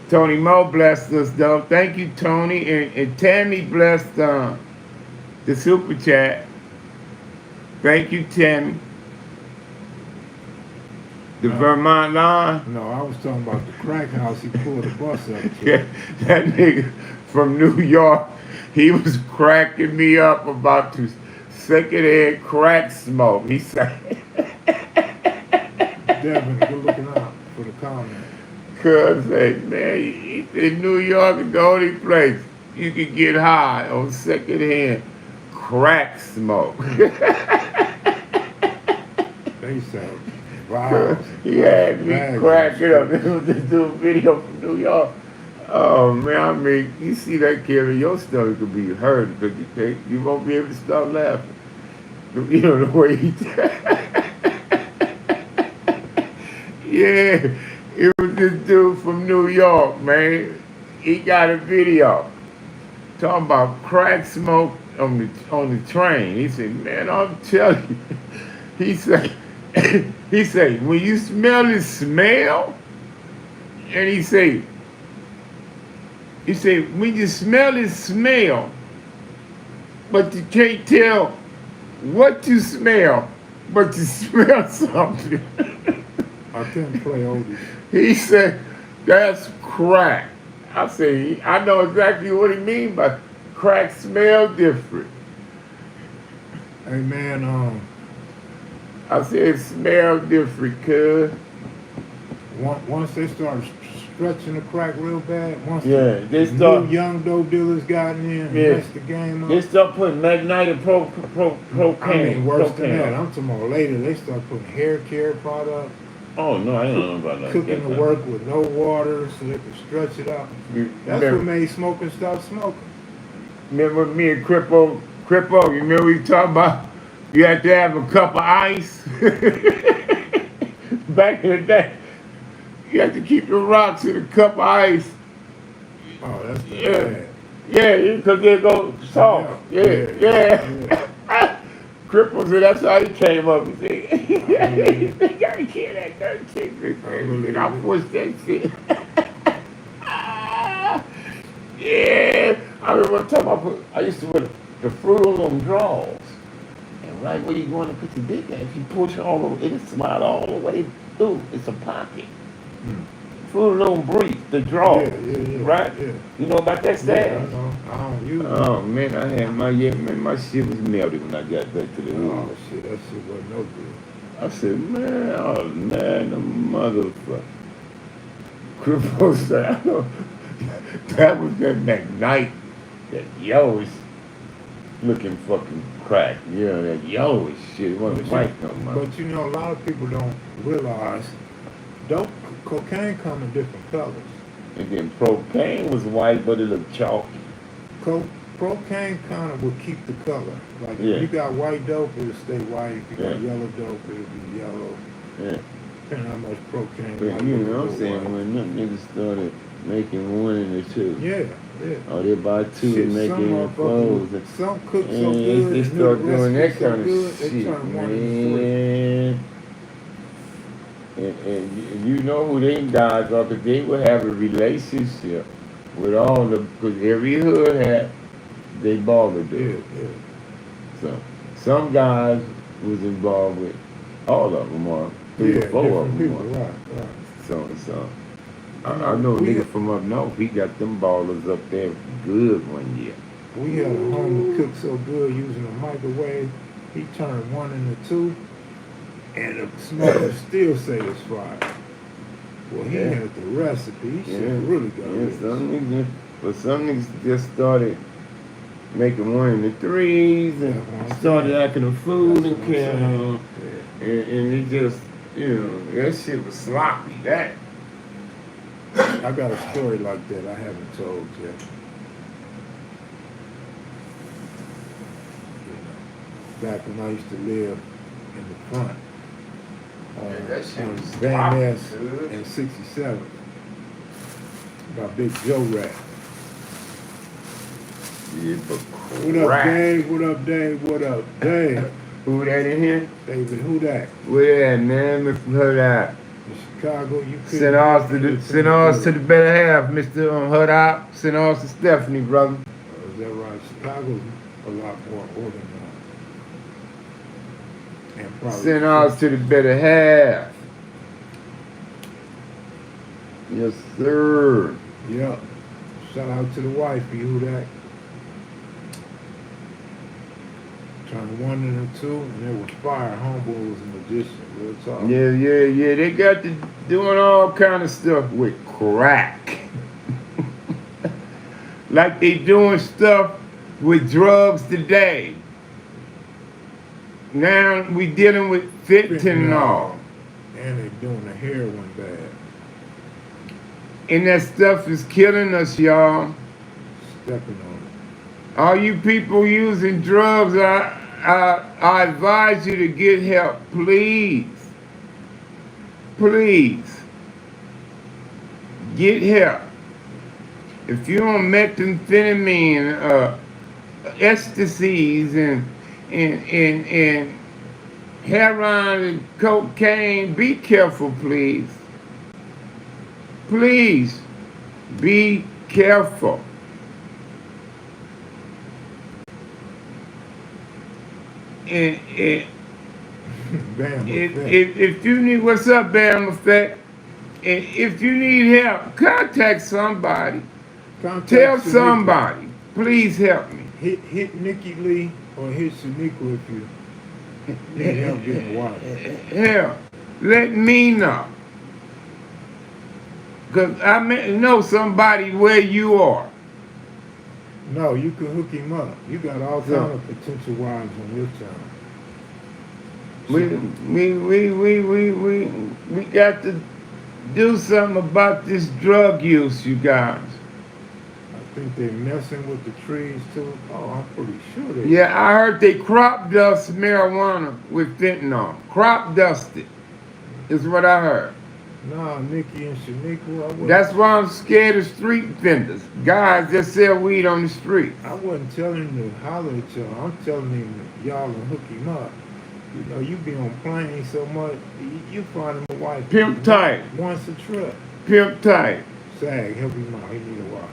Tony Mo blessed us, though. Thank you, Tony. And Tammy blessed the super chat. Thank you, Tammy. The Vermont line. No, I was talking about the crack house he pulled the bus up to. Yeah, that nigga from New York, he was cracking me up about the secondhand crack smoke. He said, Devin, good looking out for the comment. cuz, man, in New York is the only place you can get high on secondhand crack smoke. They said, wow. He had me cracking up. This dude video from New York. Oh man, I mean, you see that kid, your stomach could be hurt because you won't be able to stop laughing. You know the way he. Yeah, it was this dude from New York, man. He got a video talking about crack smoke on the train. He said, "Man, I'm telling you," he said. He say, when you smell this smell, and he say, when you smell this smell, but you can't tell what you smell, but you smell something. I couldn't play oldies. He said, that's crack. I say, I know exactly what he mean by crack smell different. Hey man, I said, it smell different, cuz. Once they started stretching the crack real bad, once Yeah, they the start. new young dope dealers got in and messed the game up. They start putting magnetic propane. I mean, worse than propane. that. I'm talking about later. They start putting hair care products, Oh no, I don't know about that. cooking the work with no water so they can stretch it out. That's what made smoking stop smoking. Remember me and Crippo, you remember we talking about you had to have a cup of ice? Back in the day, you had to keep your rocks in a cup of ice. Oh, that's Yeah. bad. Yeah, because they go soft. Yeah. Cripples, and that's how he came up. He said, you gotta kill that dirty chick. And I pushed that shit. Yeah. I remember one time I used to wear the Fruit Loom drawers. And right where you going to put your dick at, if you push all over, it'll slide all the way through. It's a pocket. Fruit Loom brief, the drawer. Yeah. Right? Yeah. You know about that stash? Yeah, I know. I don't use it. Oh man, I had my shit was melted when I got back to the hood. Oh shit, that shit wasn't no good. I said, man, the motherfucker. Cripple said, that was that McKnight, that yellowish looking fucking crack. You know, that yellowish shit. It wasn't white no more. But you know, a lot of people don't realize cocaine come in different colors. And then propane was white, but it looked chalky. Cocaine kind of will keep the color. Like if you got white dope, it'll stay white. If you got yellow dope, it'll be yellow. Yeah. Depending how much cocaine. But you know what I'm saying, when them niggas started making one and the two. Yeah. Oh, they buy two Shit, and make it clothes. Some cook so good. They start doing that kind of good, they shit, turn one into three. man. and you know who they guys are, because they would have a relationship with all the, because every hood had they baller Yeah, dude. yeah. So some guys was involved with all of them, or three Yeah, or four of different them. people, Or, right. so You I know a we nigga from up north. He got them ballers up there good one year. we had a homie cook so good using a microwave, he turned one into two, and the smoker still satisfied. Well, he Yeah. had the recipe. He should Yeah, have really got yeah. this. Some niggas, but some niggas just started making one in the threes and That's what I'm started saying. acting a fool That's and what I'm carrying saying. on. Yeah. And it just, that shit was sloppy. That. I got a story like that I haven't told yet. Back when I used to live in the front that shit on was Van sloppy, Ness dude. and 67 by Big Joe Rat. Yeah, but What up, crap. Dave? What up, Dave? What up, Dave? Who that in here? David, who that? Where that, man? Mr. Hudop. In Chicago, you couldn't Send ours get to anything send ours to good. the better half, Mr. Hudop. Send ours to Stephanie, brother. Is that right? Chicago's a lot more organized. And probably Send ours to the better half. Yes, sir. Yeah. Shout out to the wifey, who that? Turned one into two, and it was fire. Homeboy was a magician. Real talk. Yeah. They got to doing all kind of stuff with crack. Like they doing stuff with drugs today. Now we dealing with fentanyl. And they doing the heroin bad. And that stuff is killing us, y'all. Stepping on it. All you people using drugs, I advise you to get help, please. Please. Get help. If you're on methamphetamine, ecstasies, and heroin and cocaine, be careful, please. Please, be careful. And Bam. if you need, what's up, Bam Effect? And if you need help, contact somebody. Contact Tell Shaniqua. somebody. Please help me. Hit Nikki Lee or hit Shaniqua if you need help getting water. Hell, let me know. Because I know somebody where you are. No, you can hook him up. You got all kind of potential wives on your channel. We got to do something about this drug use, you guys. I think they're messing with the trees too. Oh, I'm pretty sure they. Yeah, I heard they crop dust marijuana with fentanyl. Crop dusted is what I heard. Nah, Nikki and Shaniqua. That's why I'm scared of street vendors. Guys that sell weed on the street. I wasn't telling him to holler at y'all. I'm telling him y'all to hook him up. You know, you be on planes so much, you find him a wife. Pimp tight. Once a trip. Pimp tight. Sag, help him out. He need a wife.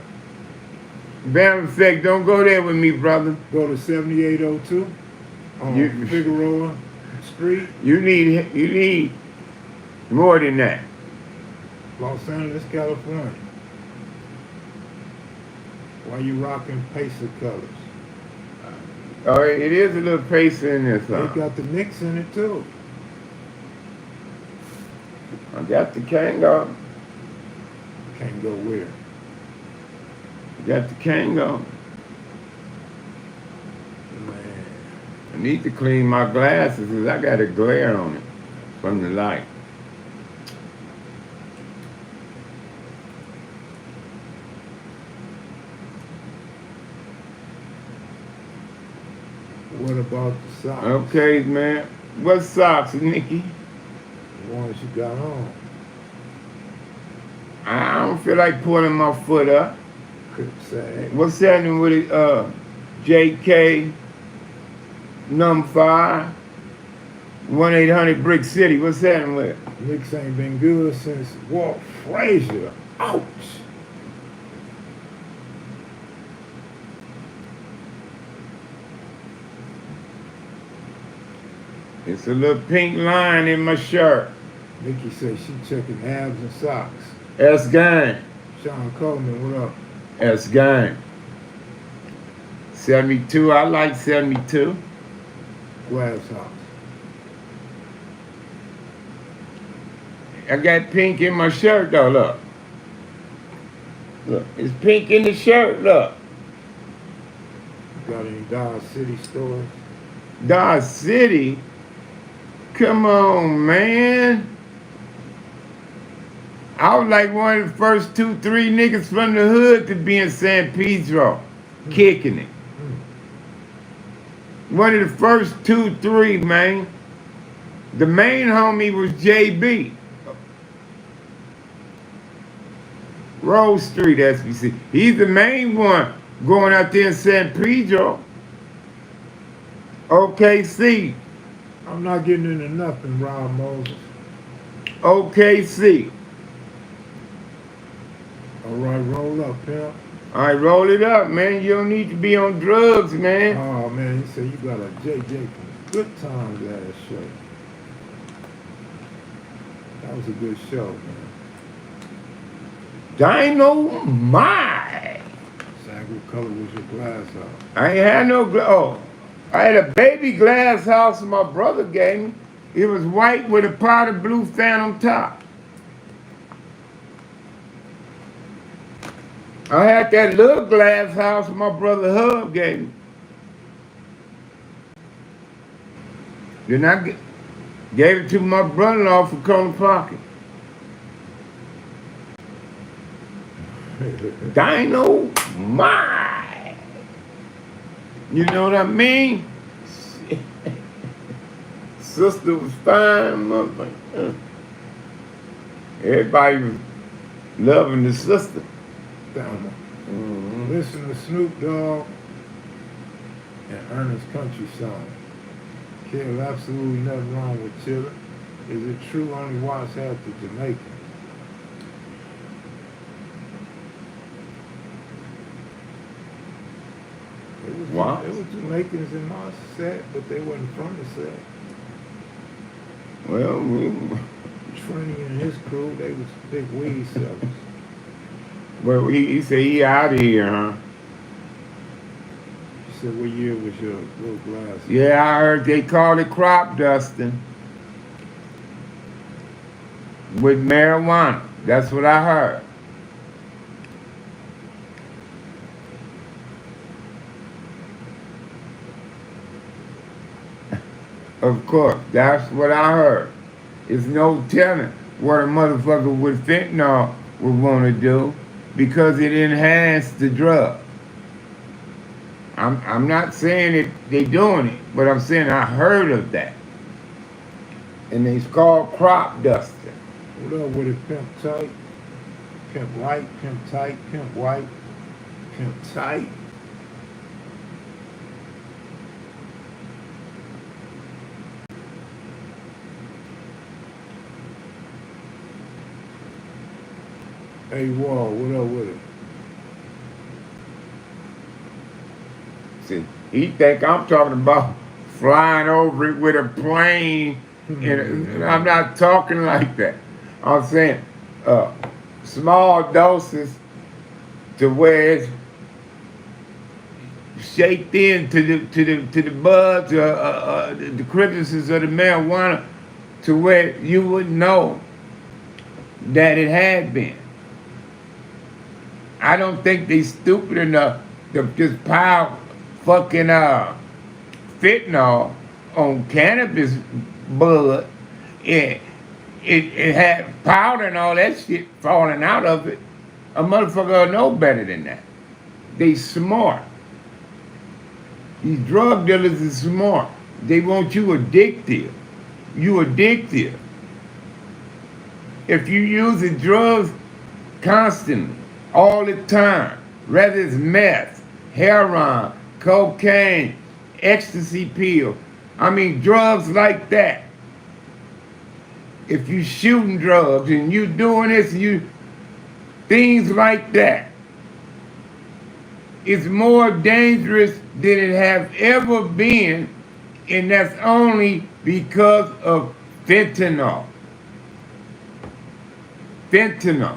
Bam Effect, don't go there with me, brother. Go to 7802 on Figueroa Street. You need more than that. Los Angeles, California. Why you rocking Pacer colors? Oh, it is a little pacer in there, They son. got the Knicks in it too. I got the Kango. Can't go where? Got the Kango. Man, I need to clean my glasses because I got a glare on it from the light. what about the socks? Okay, man. What socks, Nikki? The ones you got on. I don't feel like pulling my foot up. Crip sag. What's happening with it? JK number 5. 1-800 Brick City. What's happening with it? Knicks ain't been good since Walt Frazier. Ouch. It's a little pink line in my shirt. Nikki said she checking abs and socks. S gang. Sean Coleman, what up? S gang. 72. I like 72. Glass house. I got pink in my shirt though. Look. Look. It's pink in the shirt. Look. Got any Dodge City stores? Dodge City. Come on, man. I was like one of the first 2-3 niggas from the hood to be in San Pedro, kicking it. One of the first 2-3, man. The main homie was JB. Rose Street, SBC. He's the main one going out there in San Pedro. OKC. I'm not getting into nothing, Rob Moses. OKC. All right, roll up, pimp. All right, roll it up, man. You don't need to be on drugs, man. Oh, man, he said you got a JJ from Good Times last show. That was a good show, man. Dynamite. Zach, what color was your glass house? I ain't had no oh, I had a baby glass house my brother gave me. It was white with a powder blue phantom top. I had that little glass house my brother Hub gave me. Then I gave it to my brother-in-law for Corner Pocket. Dynamite. You know what I mean? Sister was fine, motherfucker. Everybody was loving the sister. Down. Listen to Snoop Dogg and Ernest Country Song. Kill absolutely nothing wrong with chillin'. Is it true only whites have the Jamaican? Wow. There was Jamaicans in my set, but they wasn't from the set. Well, Trini and his crew, they was big weed sellers. well, he said he out of here, huh? She said, what year was your little glass? Yeah, I heard they called it crop dusting with marijuana. That's what I heard. Of course, that's what I heard. It's no telling what a motherfucker with fentanyl would want to do because it enhanced the drug. I'm not saying that they doing it, but I'm saying I heard of that. And it's called crop dusting. What up with it, pimp tight? Pimp light, pimp tight, pimp white, pimp tight. Hey, Wall, what up with it? See, he think I'm talking about flying over it with a plane, and I'm not talking like that. I'm saying small doses to where it's shaped into the buds, the crevices of the marijuana, to where you wouldn't know that it had been. I don't think they stupid enough to just pile fucking fentanyl on cannabis bud. It had powder and all that shit falling out of it. A motherfucker will know better than that. They smart. These drug dealers are smart. They want you addicted. You addicted. If you using drugs constantly, all the time, whether it's meth, heroin, cocaine, ecstasy pill, I mean drugs like that, if you shooting drugs and you doing this and you things like that, it's more dangerous than it has ever been, and that's only because of fentanyl. Fentanyl.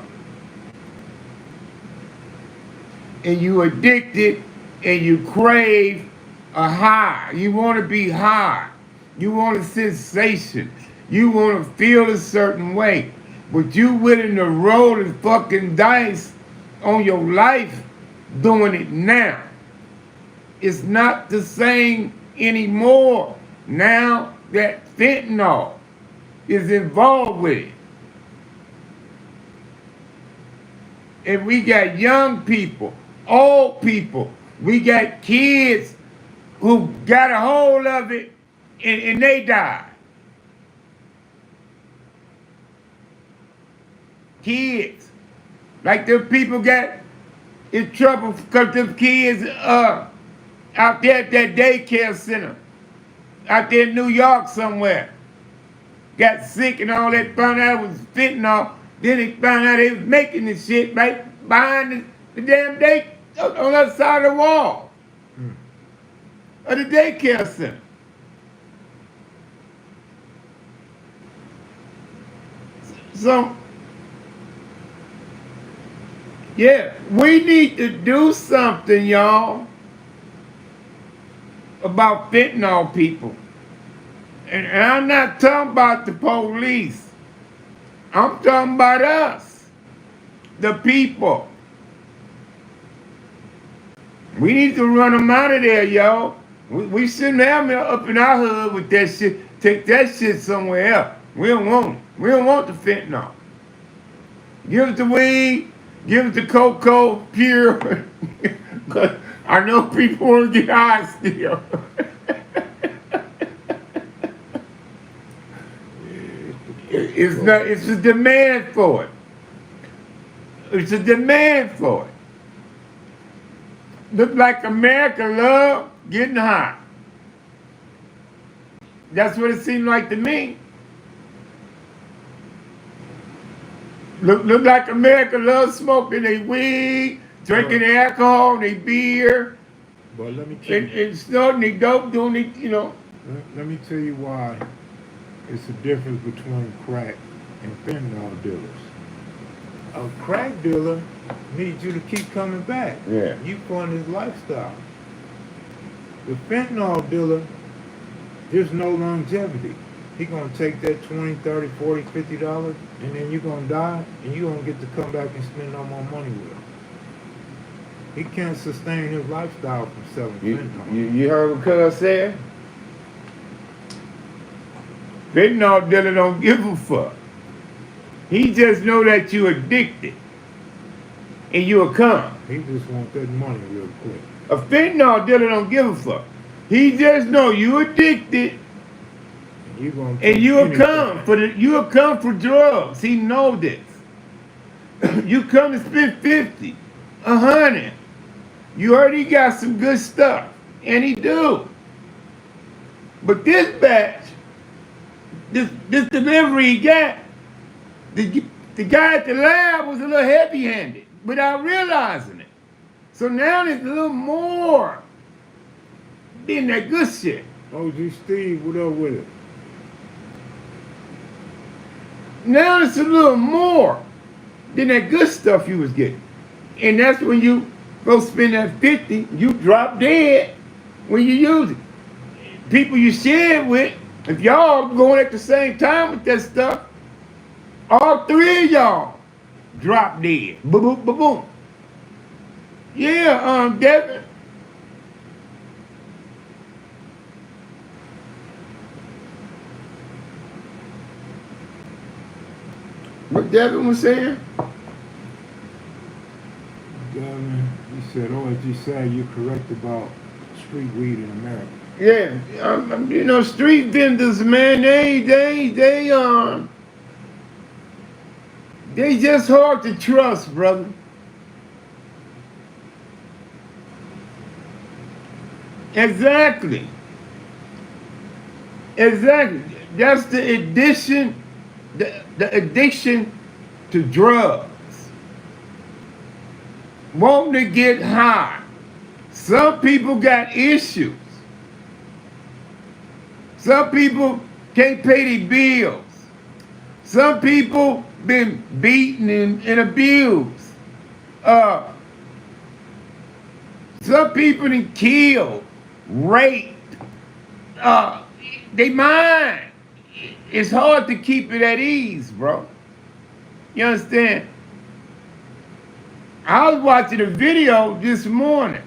And you addicted and you crave a high. You want to be high. You want a sensation. You want to feel a certain way. But you willing to roll the fucking dice on your life doing it now. It's not the same anymore now that fentanyl is involved with it. And we got young people, old people, we got kids who got a hold of it and they died. Kids. Like them people got in trouble because them kids out there at that daycare center, out there in New York somewhere, got sick and all that, found out it was fentanyl. Then they found out they was making this shit right behind the damn day on the other side of the wall of the daycare center. So, yeah, we need to do something, y'all, about fentanyl people. And I'm not talking about the police. I'm talking about us, the people. We need to run them out of there, y'all. We shouldn't have them up in our hood with that shit. Take that shit somewhere else. We don't want it. We don't want the fentanyl. Give us the weed. Give us the cocoa pure. Cause I know people want to get high still. It's a demand for it. It's a demand for it. Look like America love getting high. That's what it seemed like to me. Look like America loves smoking their weed, drinking alcohol, their beer, but let me tell you, and snorting their dope, doing it, you know. Let me tell you why it's a difference between crack and fentanyl dealers. A crack dealer needs you to keep coming back. Yeah. You fund his lifestyle. The fentanyl dealer, there's no longevity. He gonna take that $20, $30, $40, $50, and then you're gonna die, and you don't get to come back and spend no more money with him. He can't sustain his lifestyle from selling fentanyl. You heard what Cuz said? Fentanyl dealer don't give a fuck. He just know that you addicted, and you'll come. He just want that money real quick. A fentanyl dealer don't give a fuck. He just know you addicted. And you'll come for drugs. He know this. You come to spend 50, 100. You already got some good stuff, and he do. But this batch, this delivery he got, the guy at the lab was a little heavy-handed without realizing it. So now there's a little more than that good shit. OG Steve, what up with it? Now it's a little more than that good stuff you was getting. And that's when you go spend that 50, you drop dead when you use it. People you share it with, if y'all going at the same time with that stuff, all three of y'all drop dead. Boom, boom, boom, boom. Yeah, Devin. What Devin was saying? Devin, he said, OSG said you're correct about street weed in America. Yeah, you know, street vendors, man, they just hard to trust, brother. Exactly. That's the addition the addiction to drugs, wanting to get high. Some people got issues. Some people can't pay their bills. Some people been beaten and abused. Some people been killed, raped. They mind. It's hard to keep it at ease, bro. You understand? I was watching a video this morning.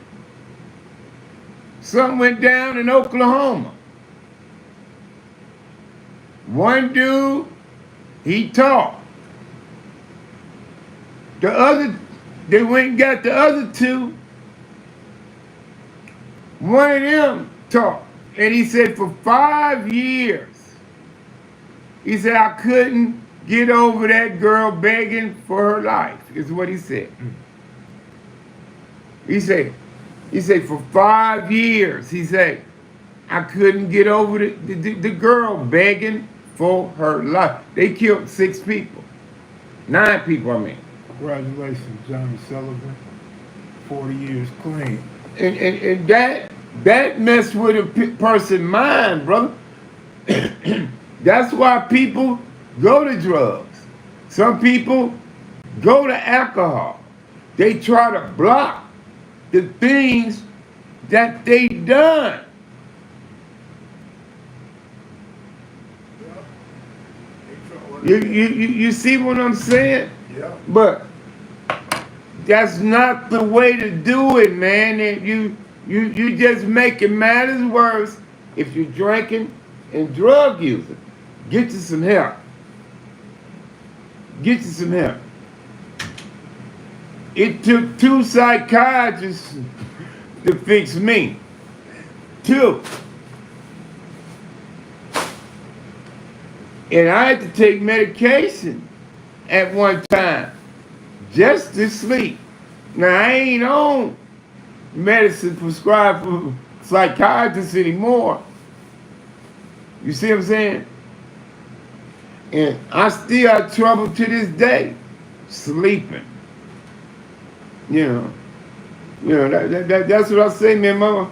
Something went down in Oklahoma. One dude, he talked. They went and got the other two. One of them talked. And he said for 5 years, he said, I couldn't get over that girl begging for her life, is what he said. He said for 5 years, he said, I couldn't get over the girl begging for her life. They killed 6 people. 9 people, I mean. Congratulations, Johnny Sullivan. 40 years clean. And that messed with a person's mind, brother. That's why people go to drugs. Some people go to alcohol. They try to block the things that they done. You see what I'm saying? Yeah. But that's not the way to do it, man. And you just making matters worse if you're drinking and drug using. Get you some help. Get you some help. It took 2 psychiatrists to fix me. 2. And I had to take medication at one time just to sleep. Now, I ain't on medicine prescribed for psychiatrists anymore. You see what I'm saying? And I still have trouble to this day sleeping. You know that's what I say, man, mama.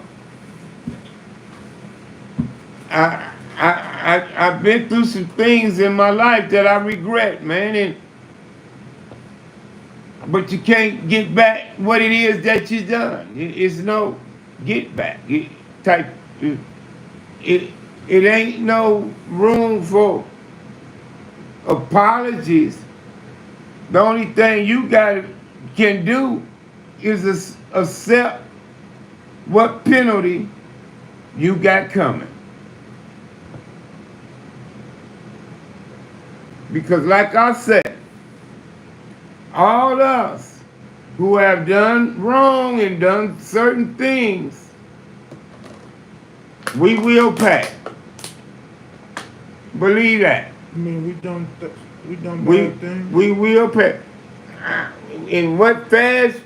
I've been through some things in my life that I regret, man, but you can't get back what it is that you done. It's no get back. It ain't no room for apologies. The only thing you can do is accept what penalty you got coming. Because like I said, all us who have done wrong and done certain things, we will pay. Believe that. I mean, we done bad things. We will pay. In what fast?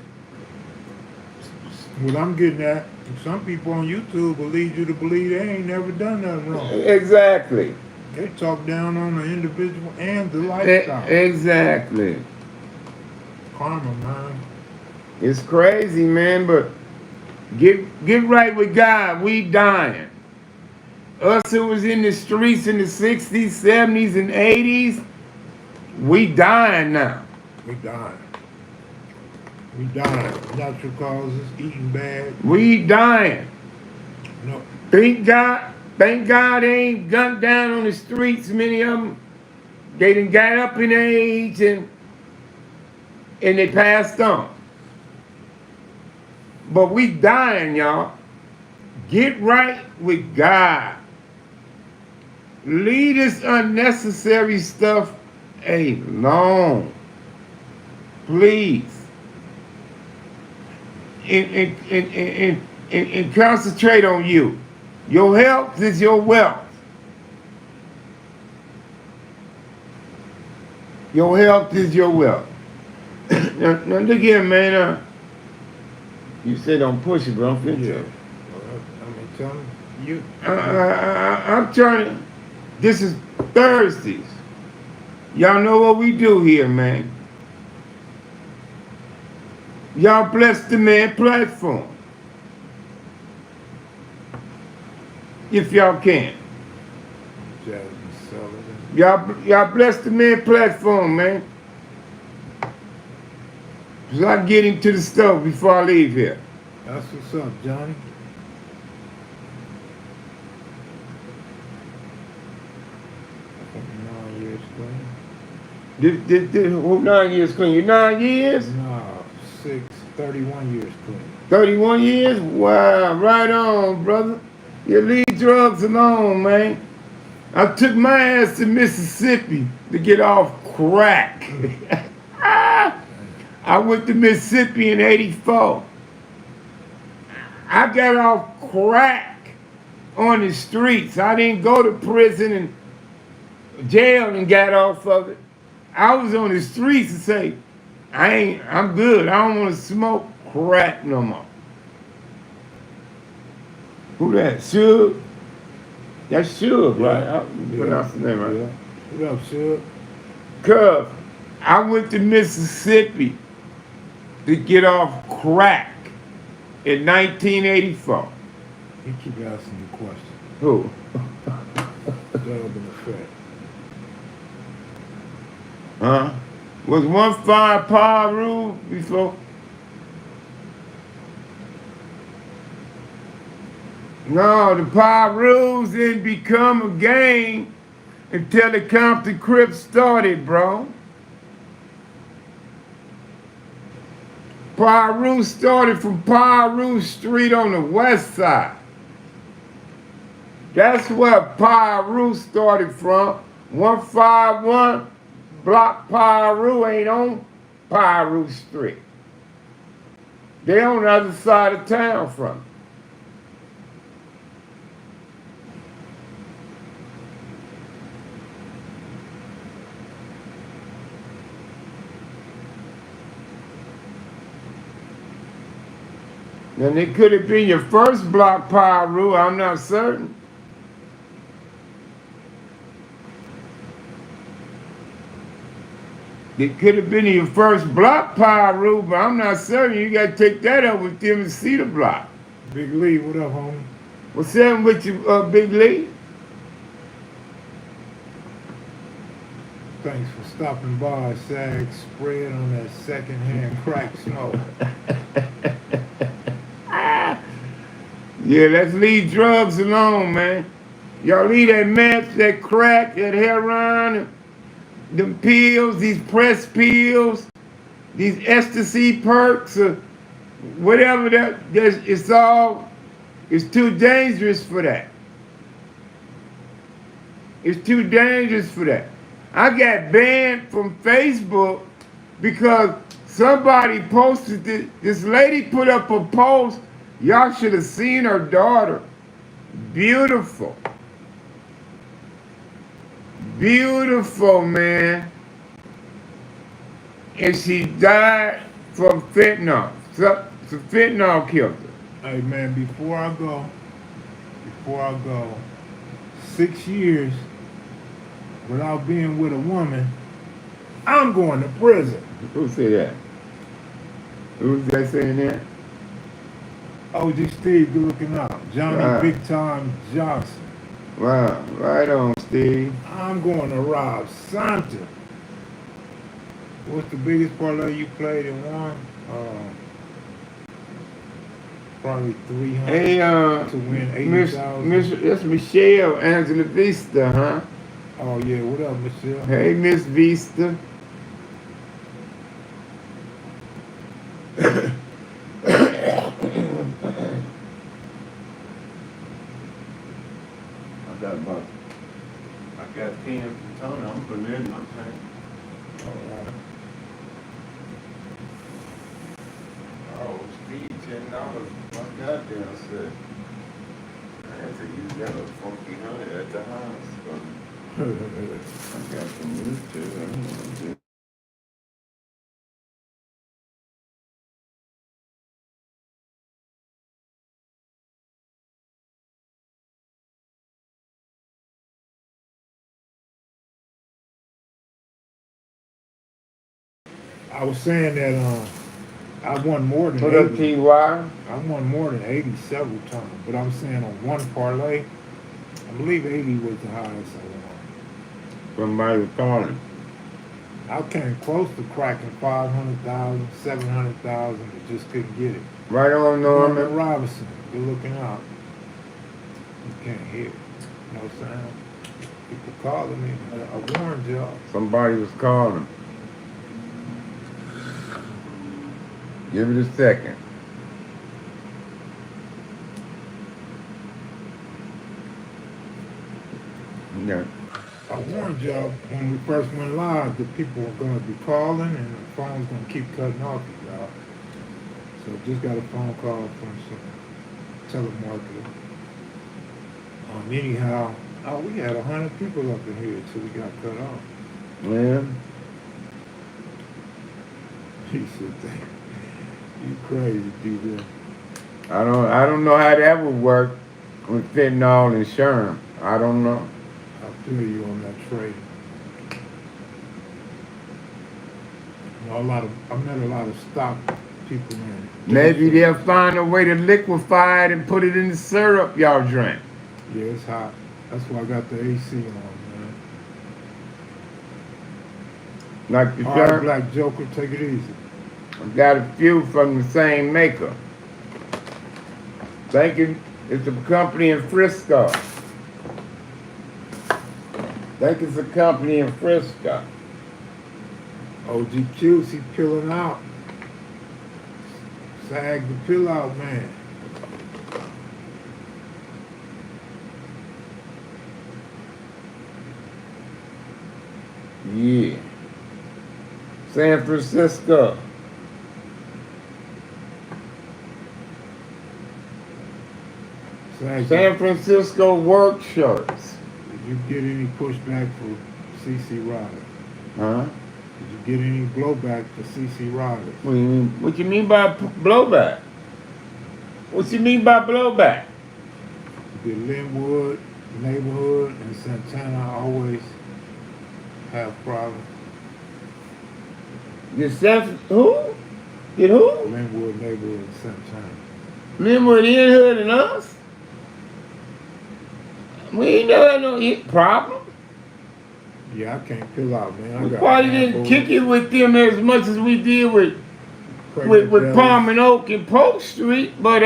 What I'm getting at, some people on YouTube will lead you to believe they ain't never done nothing wrong. Exactly. They talk down on the individual and the lifestyle. Exactly. Karma, man. It's crazy, man, but get right with God. We dying. Us who was in the streets in the 60s, 70s, and 80s, we dying now. We dying. We dying. Natural causes, eating bad. We dying. No. Thank God they ain't gunned down on the streets, many of them. They done got up in age and they passed on. But we dying, y'all. Get right with God. Leave this unnecessary stuff alone. Please. And concentrate on you. Your health is your wealth. Your health is your wealth. Now look here, man. You said don't push it, but I'm finna Yeah. I mean, tell me. I'm trying to. This is Thursdays. Y'all know what we do here, man. Y'all bless the man platform. If y'all can. Jasmine Sullivan. Y'all bless the man platform, man. So I can get him to the stove before I leave here. That's what's up, Johnny. I think 9 years clean. Who 9 years clean? You 9 years? Nah, 31 years clean. 31 years? Wow, right on, brother. You leave drugs alone, man. I took my ass to Mississippi to get off crack. I went to Mississippi in 84. I got off crack on the streets. I didn't go to prison and jail and got off of it. I was on the streets and say, I'm good. I don't want to smoke crack no more. Who that? Suge? That's Suge, right? I'm pronouncing the name right. Yeah. What up, Suge? Cuz I went to Mississippi to get off crack in 1984. He keep asking you questions. Who? Dub in effect. Huh? Was 1-5 power rule before? No, the power rules didn't become a game until the Compton Crips started, bro. Paru started from Paru Street on the west side. That's where Paru started from. 151 Block Paru ain't on Paru Street. They on the other side of town from it. And it could have been your first block Paru, I'm not certain. It could have been your first block Paru, but I'm not certain. You got to take that up with them and see the block. Big Lee, what up, homie? What's that with you, Big Lee? Thanks for stopping by. SAG spread on that secondhand crack smoke. Yeah, let's leave drugs alone, man. Y'all leave that meth, that crack, that heroin, them pills, these press pills, these ecstasy perks, or whatever it's too dangerous for that. It's too dangerous for that. I got banned from Facebook because somebody posted this lady put up a post. Y'all should have seen her daughter. Beautiful. Beautiful, man. And she died from fentanyl. So fentanyl killed her. Hey, man, before I go, 6 years without being with a woman, I'm going to prison. Who said that? Who's that saying that? OG Steve, good looking out. Johnny Right. Big Time Johnson. Wow, right on, Steve. I'm going to rob Santa. What's the biggest parlay you played in one? Probably 300 Hey, to win 80,000. That's Michelle Angela Vista, huh? Oh yeah, what up, Michelle? Hey, Miss Vista. I got 10 from Tony. I'm putting in my tank. All right. Oh, Steve, $10. My goddamn self. I had to use that little funky honey at the house. I got some news too. I was saying that I won more than What up, 80. TY? I won more than 80 several times, but I'm saying on one parlay, I believe 80 was the highest I won. Somebody was calling. I came close to cracking 500,000, 700,000, but just couldn't get it. Right on, Norman Norman. Robinson, you're looking out. You can't hear. You know what I'm saying? People calling me. I warned y'all. Somebody was calling. Give it a second. Yeah. I warned y'all when we first went live that people were going to be calling and the phone's going to keep cutting off, y'all. So just got a phone call from some telemarketer. Anyhow, we had 100 people up in here until we got cut off. Man. He said, "You crazy, dude." I don't know how that would work with fentanyl and Sherm. I don't know. I feel you on that trade. You know, I met a lot of stock people in. Maybe they'll find a way to liquefy it and put it in the syrup y'all drink. Yeah, it's hot. That's why I got the AC on, man. Like the All right, Sherm. Black Joker, take it easy. I got a few from the same maker. Thinking it's a company in Frisco. Think it's a company in Frisco. OG Q's, he peeling out. Sag the pill out, man. Yeah. San Francisco. Sag, San Francisco work shirts. did you get any pushback for CC Riders? Huh? Did you get any blowback for CC Riders? What you mean by blowback? What you mean by blowback? The Linwood neighborhood and Santana always have problems. Who? Did who? Linwood neighborhood and Santana. Remember the hood and us? We ain't never had no problem. Yeah, I can't pill out, man. I We got probably didn't handfuls. kick it with them as much as we did with Pregnant Palm bellies. and Oak and Polk Street, but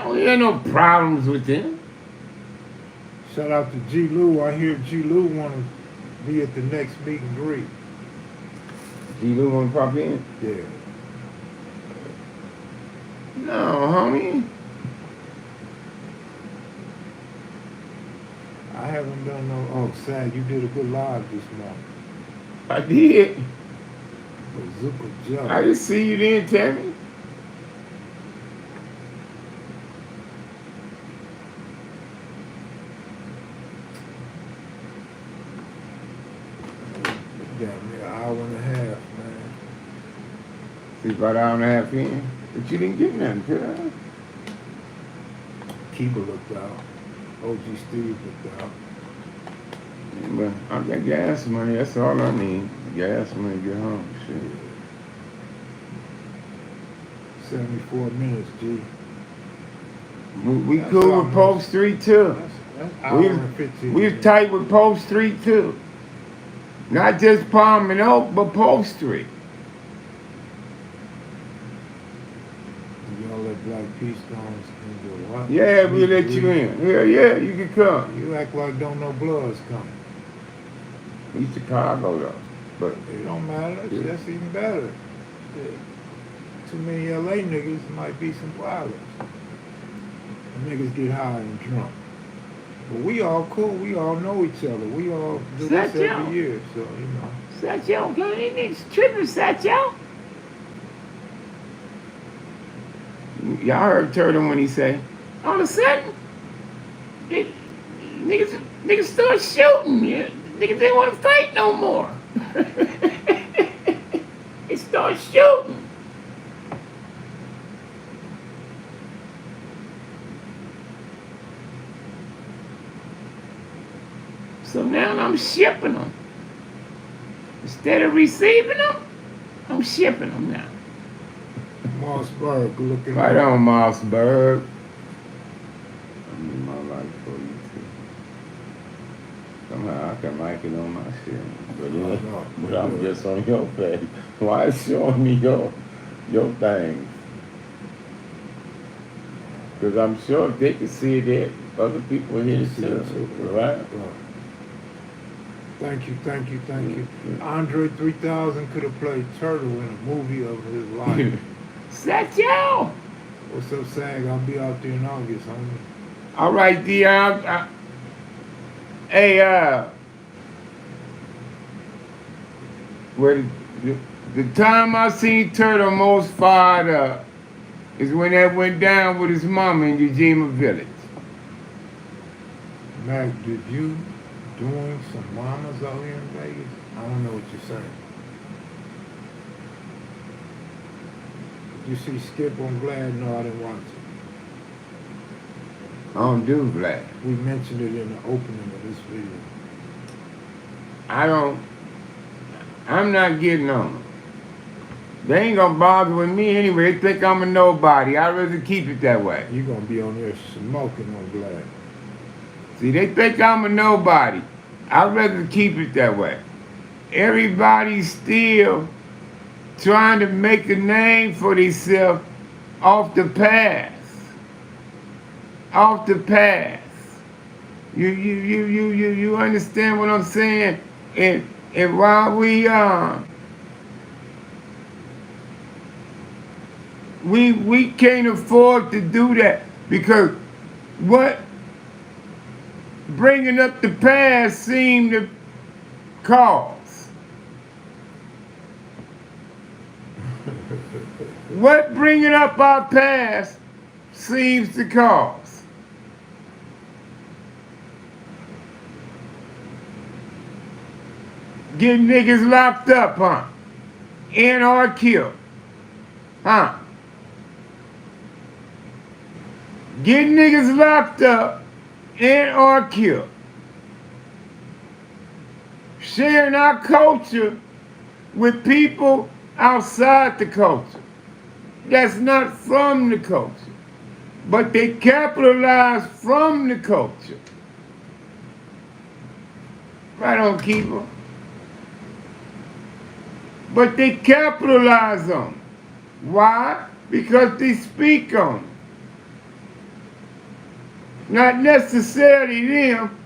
we had no problems with them. Shout out to G. Lou. I hear G. Lou want to be at the next meet and greet. You don't want to pop in? Yeah. No, homie. I haven't done no. Oh, sad. You did a good live this month. I did. Bazooka Joe. I didn't see you then, Tammy. Got me an hour and a half, man. See, about an hour and a half in. But you didn't get nothing, could I? Keeper looked out. OG Steve looked out. But I got gas money. That's all I need. Gas money to get home. Shit. 74 minutes, G. We That's cool with almost- Polk Street too. That's hour We and 15 we was minutes. tight with Polk Street too. Not just Palm and Oak, but Polk Street. Y'all let Black Peace Stones in the what? Yeah, we let you in. Yeah, you can come. You act like don't know blood's coming. We Chicago though, but It don't matter. Yeah. That's even better. Yeah. Too many LA niggas might be some violence. Niggas get high and drunk. But we all cool. We all know each other. We all do this Satchel. every year. So, you know. Satchel, these niggas tripping, Satchel. Y'all heard Turtle when he say, all of a sudden, niggas start shooting. Yeah. Niggas didn't want to fight no more. They start shooting. So now I'm shipping them. Instead of receiving them, I'm shipping them now. Mossberg, looking Right up. on, Mossberg. I'm in my life for you too. Somehow I can like it on my shit. But I'm just on your page. Why is showing me your thing? Because I'm sure if they can see it, there, other people hear it too. Right? Thank you. Andre 3000 could have played Turtle in a movie of his life. Set you! What's up, Sag? I'll be out there in August, homie. All right, Dion. Hey, where the time I seen Turtle most fired up is when that went down with his mama in Ujima Village. Mac, did you doing some mamas out here in Vegas? I don't know what you're saying. Did you see Skip on Glad? No, I didn't watch it. I don't do black. We mentioned it in the opening of this video. I'm not getting on them. They ain't gonna bother with me anyway. They think I'm a nobody. I'd rather keep it that way. You're gonna be on there smoking on Glad. See, they think I'm a nobody. I'd rather keep it that way. Everybody's still trying to make a name for themselves off the past. Off the past. You understand what I'm saying? And while we can't afford to do that, because what bringing up the past seemed to cause. What bringing up our past seems to cause. Getting niggas locked up, huh? And or killed, huh? Getting niggas locked up and or killed. Sharing our culture with people outside the culture that's not from the culture, but they capitalize from the culture. Right on, Keeper. But they capitalize on it. Why? Because they speak on it. Not necessarily them,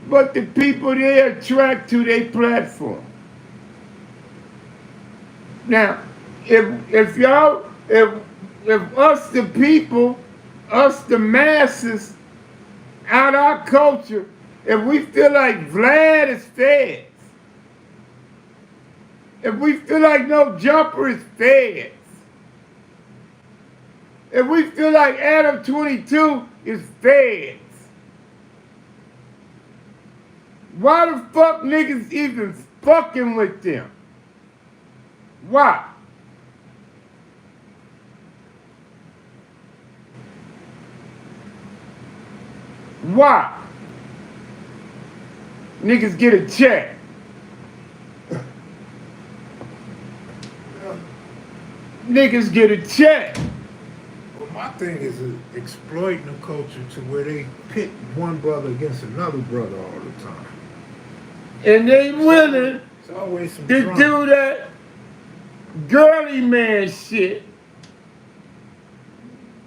but the people they attract to their platform. Now, if us the people, us the masses, out our culture, if we feel like Vlad is feds, if we feel like no jumper is feds, if we feel like Adam 22 is feds, why the fuck niggas even fucking with them? Why? Why? Niggas get a check. Niggas get a check. Well, my thing is exploiting the culture to where they pit one brother against another brother all the time. And they willing It's always some to drama. do that girly man shit,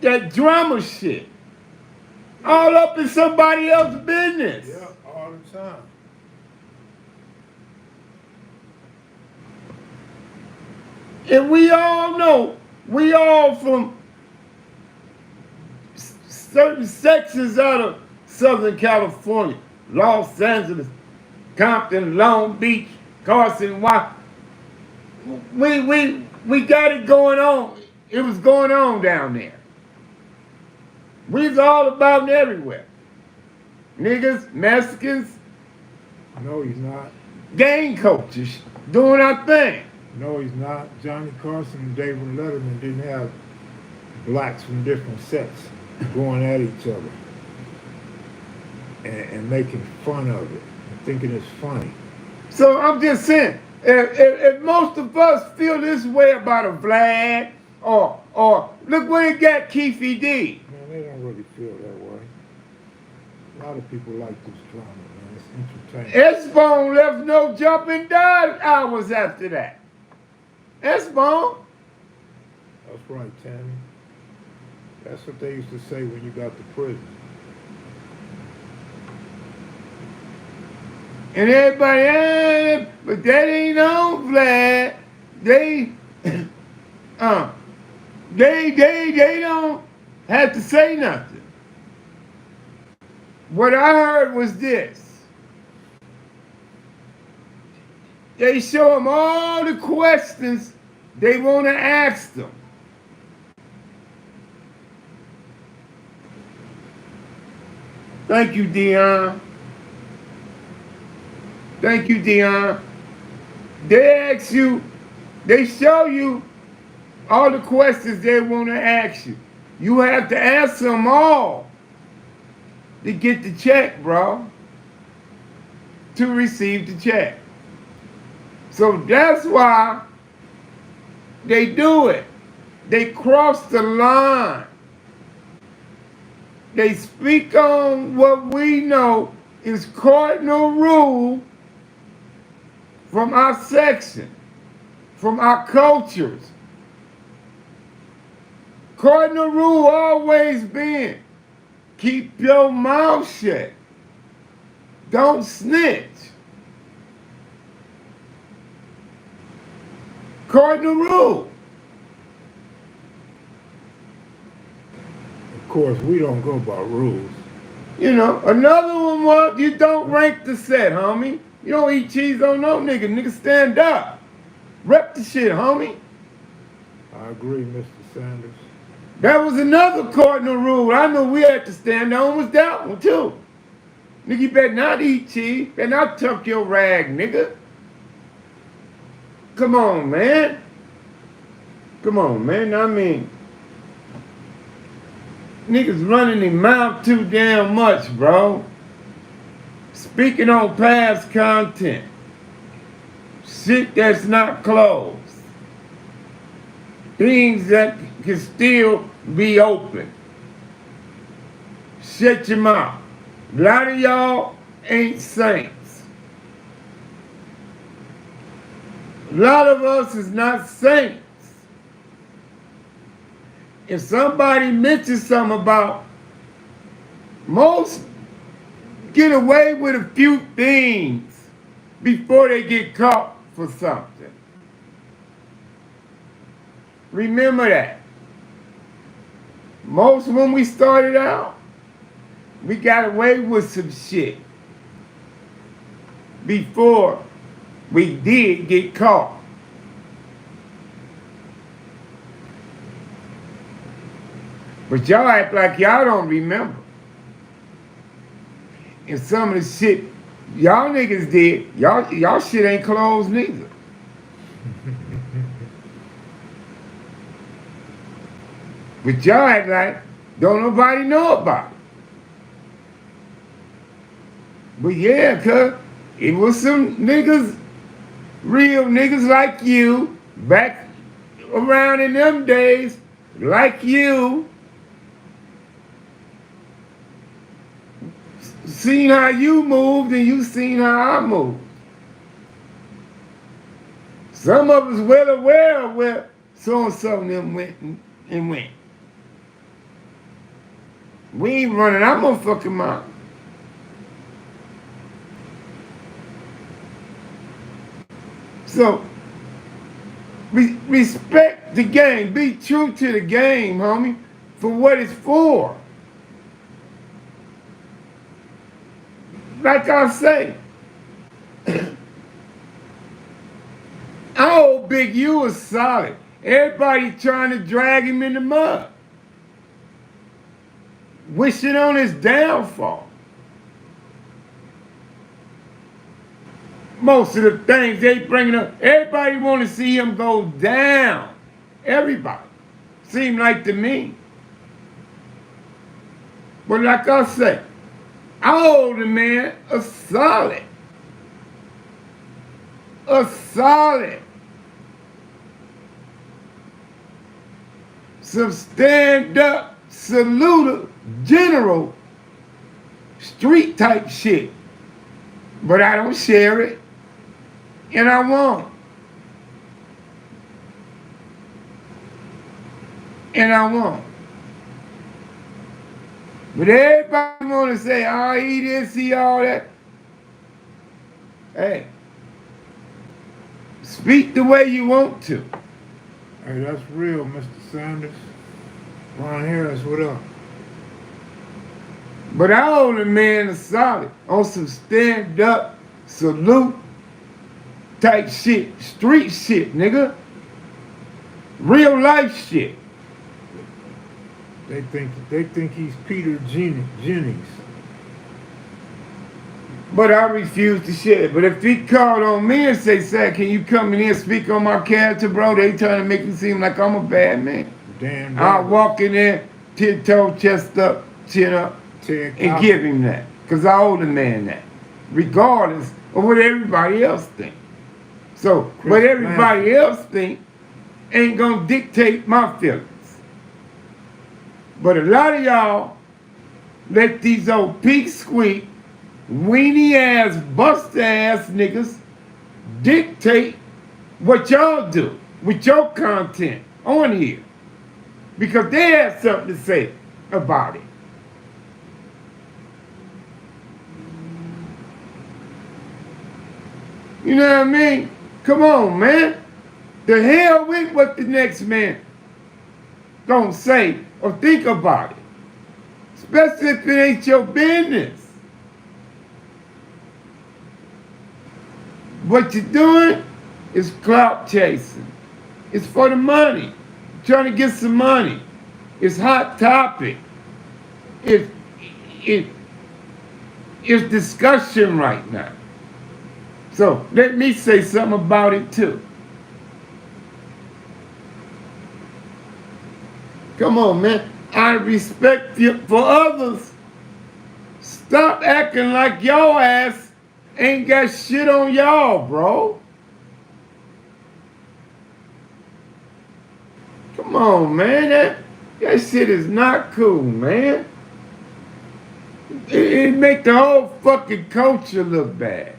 that drama shit, all up in somebody else's business. Yeah, all the time. And we all know, we all from certain sections out of Southern California, Los Angeles, Compton, Long Beach, Carson, why? We got it going on. It was going on down there. We was all about it everywhere. Niggas, Mexicans, No, he's not. gang coaches, doing our thing. No, he's not. Johnny Carson and David Letterman didn't have blacks from different sets going at each other and making fun of it and thinking it's funny. So I'm just saying, If most of us feel this way about a Vlad, or look where it got Keefy D. Man, they don't really feel that way. A lot of people like this drama, man. It's entertaining. S-Bone left no jumping died hours after that. S-Bone. That's right, Tammy. That's what they used to say when you got to prison. And everybody, but that ain't on Vlad. They don't have to say nothing. What I heard was this. They show them all the questions they want to ask them. Thank you, Dion. Thank you, Dion. They ask you, they show you all the questions they want to ask you. You have to answer them all to get the check, bro. To receive the check. So that's why they do it. They cross the line. They speak on what we know is cardinal rule from our section, from our cultures. Cardinal rule always been, keep your mouth shut. Don't snitch. Cardinal rule. Of course, we don't go by rules. You know, another one was, you don't rank the set, homie. You don't eat cheese on no nigga. Nigga, stand up. Rep the shit, homie. I agree, Mr. Sanders. That was another cardinal rule. I know we had to stand on was that one too. Nigga, you better not eat cheese. Better not tuck your rag, nigga. Come on, man. Come on, man. I mean, niggas running their mouth too damn much, bro. Speaking on past content. Shit that's not closed. Things that can still be open. Shut your mouth. A lot of y'all ain't saints. A lot of us is not saints. If somebody mentions something about, most get away with a few things before they get caught for something. Remember that. Most when we started out, we got away with some shit before we did get caught. But y'all act like y'all don't remember. And some of the shit y'all niggas did, y'all shit ain't closed neither. But y'all act like don't nobody know about it. But yeah, cuz it was some niggas, real niggas like you, back around in them days, like you, seen how you moved and you seen how I moved. Some of us well aware of where so-and-so and them went and went. We ain't running our motherfucking mouth. So, respect the game. Be true to the game, homie, for what it's for. Like I say, our old Big U was solid. Everybody trying to drag him in the mud. Wishing on his downfall. Most of the things they bringing up, everybody want to see him go down. Everybody. Seem like to me. But like I say, our older man, a solid a solid, some stand-up, saluter, general, street type shit. But I don't share it, and I won't. And I won't. But everybody want to say, oh, he this, he all that. Hey, speak the way you want to. Hey, that's real, Mr. Sanders. Ron Harris, what up? But I hold a man is solid on some stand-up, salute type shit, street shit, nigga. Real life shit. They think he's Peter Jennings. But I refuse to share it. But if he called on me and say, "Sir, can you come in here and speak on my character, bro?" They trying to make me seem like I'm a bad man. Damn. I'll walk in there, 10-toe, chest up, chin up, and give him that. Because I owe the man that. Regardless of what everybody else think. So, what everybody else think ain't gonna dictate my feelings. But a lot of y'all let these old peak squeak, weenie ass, bust ass niggas dictate what y'all do with your content on here. Because they have something to say about it. You know what I mean? Come on, man. The hell with what the next man gonna say or think about it. Especially if it ain't your business. What you're doing is clout chasing. It's for the money. Trying to get some money. It's hot topic. It's discussion right now. So let me say something about it too. Come on, man. Out of respect for others, stop acting like your ass ain't got shit on y'all, bro. Come on, man. That shit is not cool, man. It make the whole fucking culture look bad.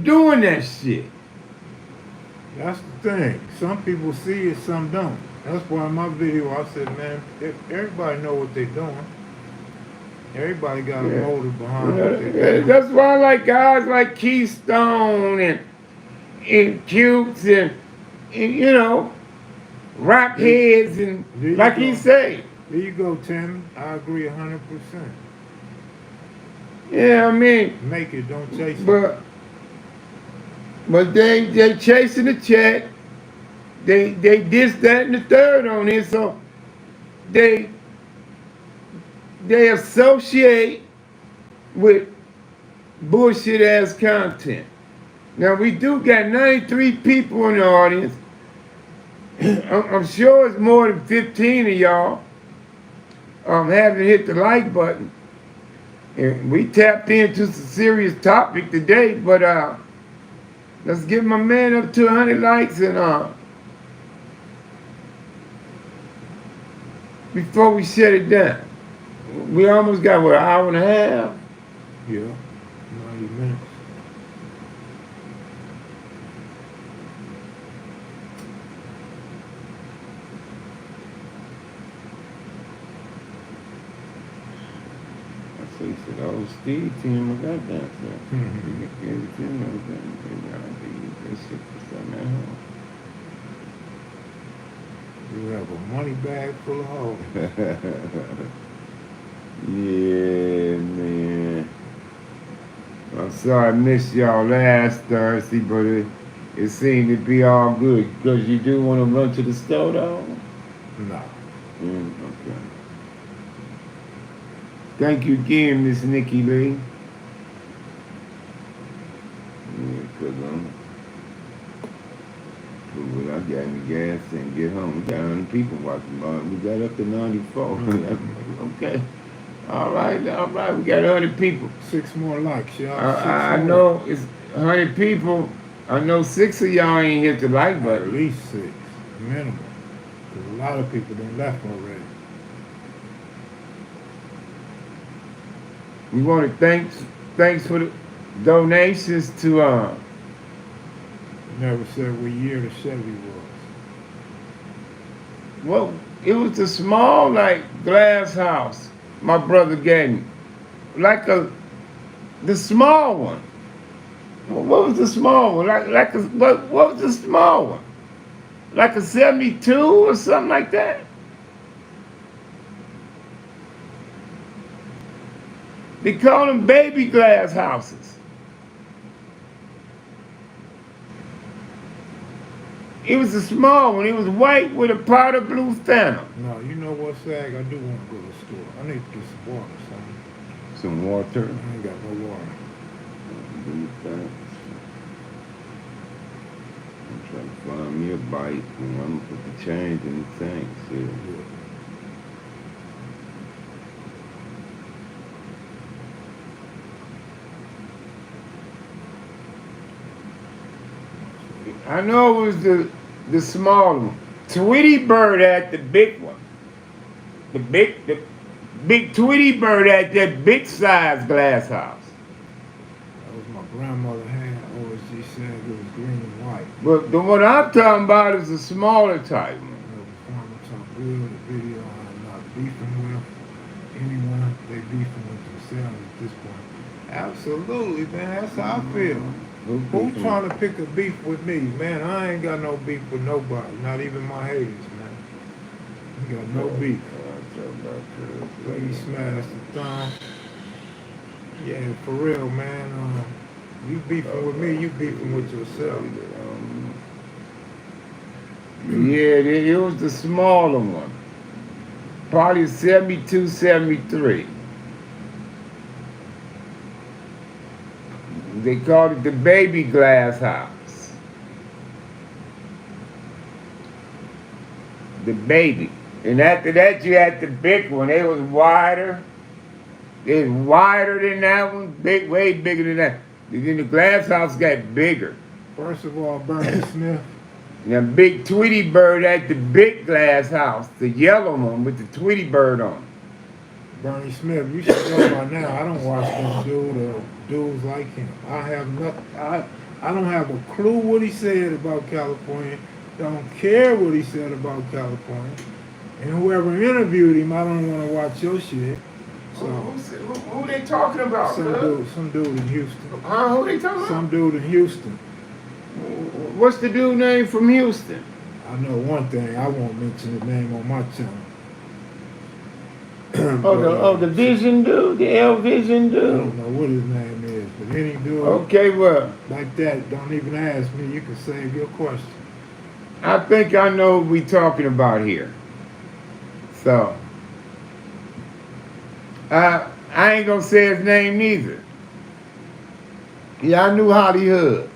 Doing that shit. That's the thing. Some people see it, some don't. That's why in my video I said, man, everybody know what they're doing. Everybody got a motive behind what they're doing. That's why I like guys like Keystone and Cubes and you know, rap heads and like he say. There you go, Tim. I agree 100%. Yeah, I mean. Make it, don't chase it. But they chasing the check. They this, that, and the third on it, so they associate with bullshit ass content. Now we do got 93 people in the audience. I'm sure it's more than 15 of y'all haven't hit the like button. And we tapped into some serious topic today, but let's get my man up to 100 likes and before we shut it down. We almost got, what, an hour and a half? Yeah, 90 minutes. I see, said, oh, Steve team, I got that. That shit for something at home. You have a money bag full of hoes. Yeah, man. I'm sorry I missed y'all last Thursday, but it seemed to be all good. Because you do want to run to the store, though? No. Okay. Thank you again, Miss Nikki Lee. Yeah, because when I got in the gas and get home, we got 100 people watching. We got up to 94. Okay. All right. We got 100 people. 6 more likes, y'all. I know it's 100 people I know 6 of y'all ain't hit the like At button. least 6, minimum. Because a lot of people done left already. We want to thanks for the donations to Never said what year the Chevy was. well, it was a small like glass house my brother gave me. Like the small one. What was the small one? What was the small one? Like a 72 or something like that? They call them baby glass houses. It was a small one. It was white with a powder blue phantom. No, you know what, Sag? I do want to go to the store. I need to get some water, son. Some water. I ain't got no water. I'm trying to find me a bite and I'm gonna put the change in the tank. See? I know it was the small one. Tweety Bird had the big one. The big Tweety Bird had that big size glass house. That was my grandmother had. OSG said it was green and white. But the one I'm talking about is the smaller type one. That was Farmer Talk Real, the video I'm not beefing with anyone. They beefing with themselves at this point. Absolutely, man. That's how I feel. Who trying to pick a beef with me? Man, I ain't got no beef with nobody. Not even my haters, man. You got no beef. Lady smash the thumb. Yeah, for real, man. You beefing with me, you beefing with yourself. Yeah, it was the smaller one. Probably 72, 73. They called it the baby glass house. The baby. And after that, you had the big one. It was wider. It was wider than that one. Big, way bigger than that. Then the glass house got bigger. First of all, Bernie Smith. Now, big Tweety Bird had the big glass house, the yellow one with the Tweety Bird on it. Bernie Smith, you should know by now. I don't watch this dude or dudes like him. I have nothing. I don't have a clue what he said about California. Don't care what he said about California. And whoever interviewed him, I don't want to watch your shit. So Who they talking about? some dude in Houston. Who they talking about? Some dude in Houston. What's the dude name from Houston? I know one thing. I won't mention his name on my channel. The Vision dude, the L Vision I dude. don't know what his name is, but any dude Okay, well, like that, don't even ask me. You can save your question. I think I know what we talking about here. So, I ain't gonna say his name neither. Yeah, I knew Holly Hoods.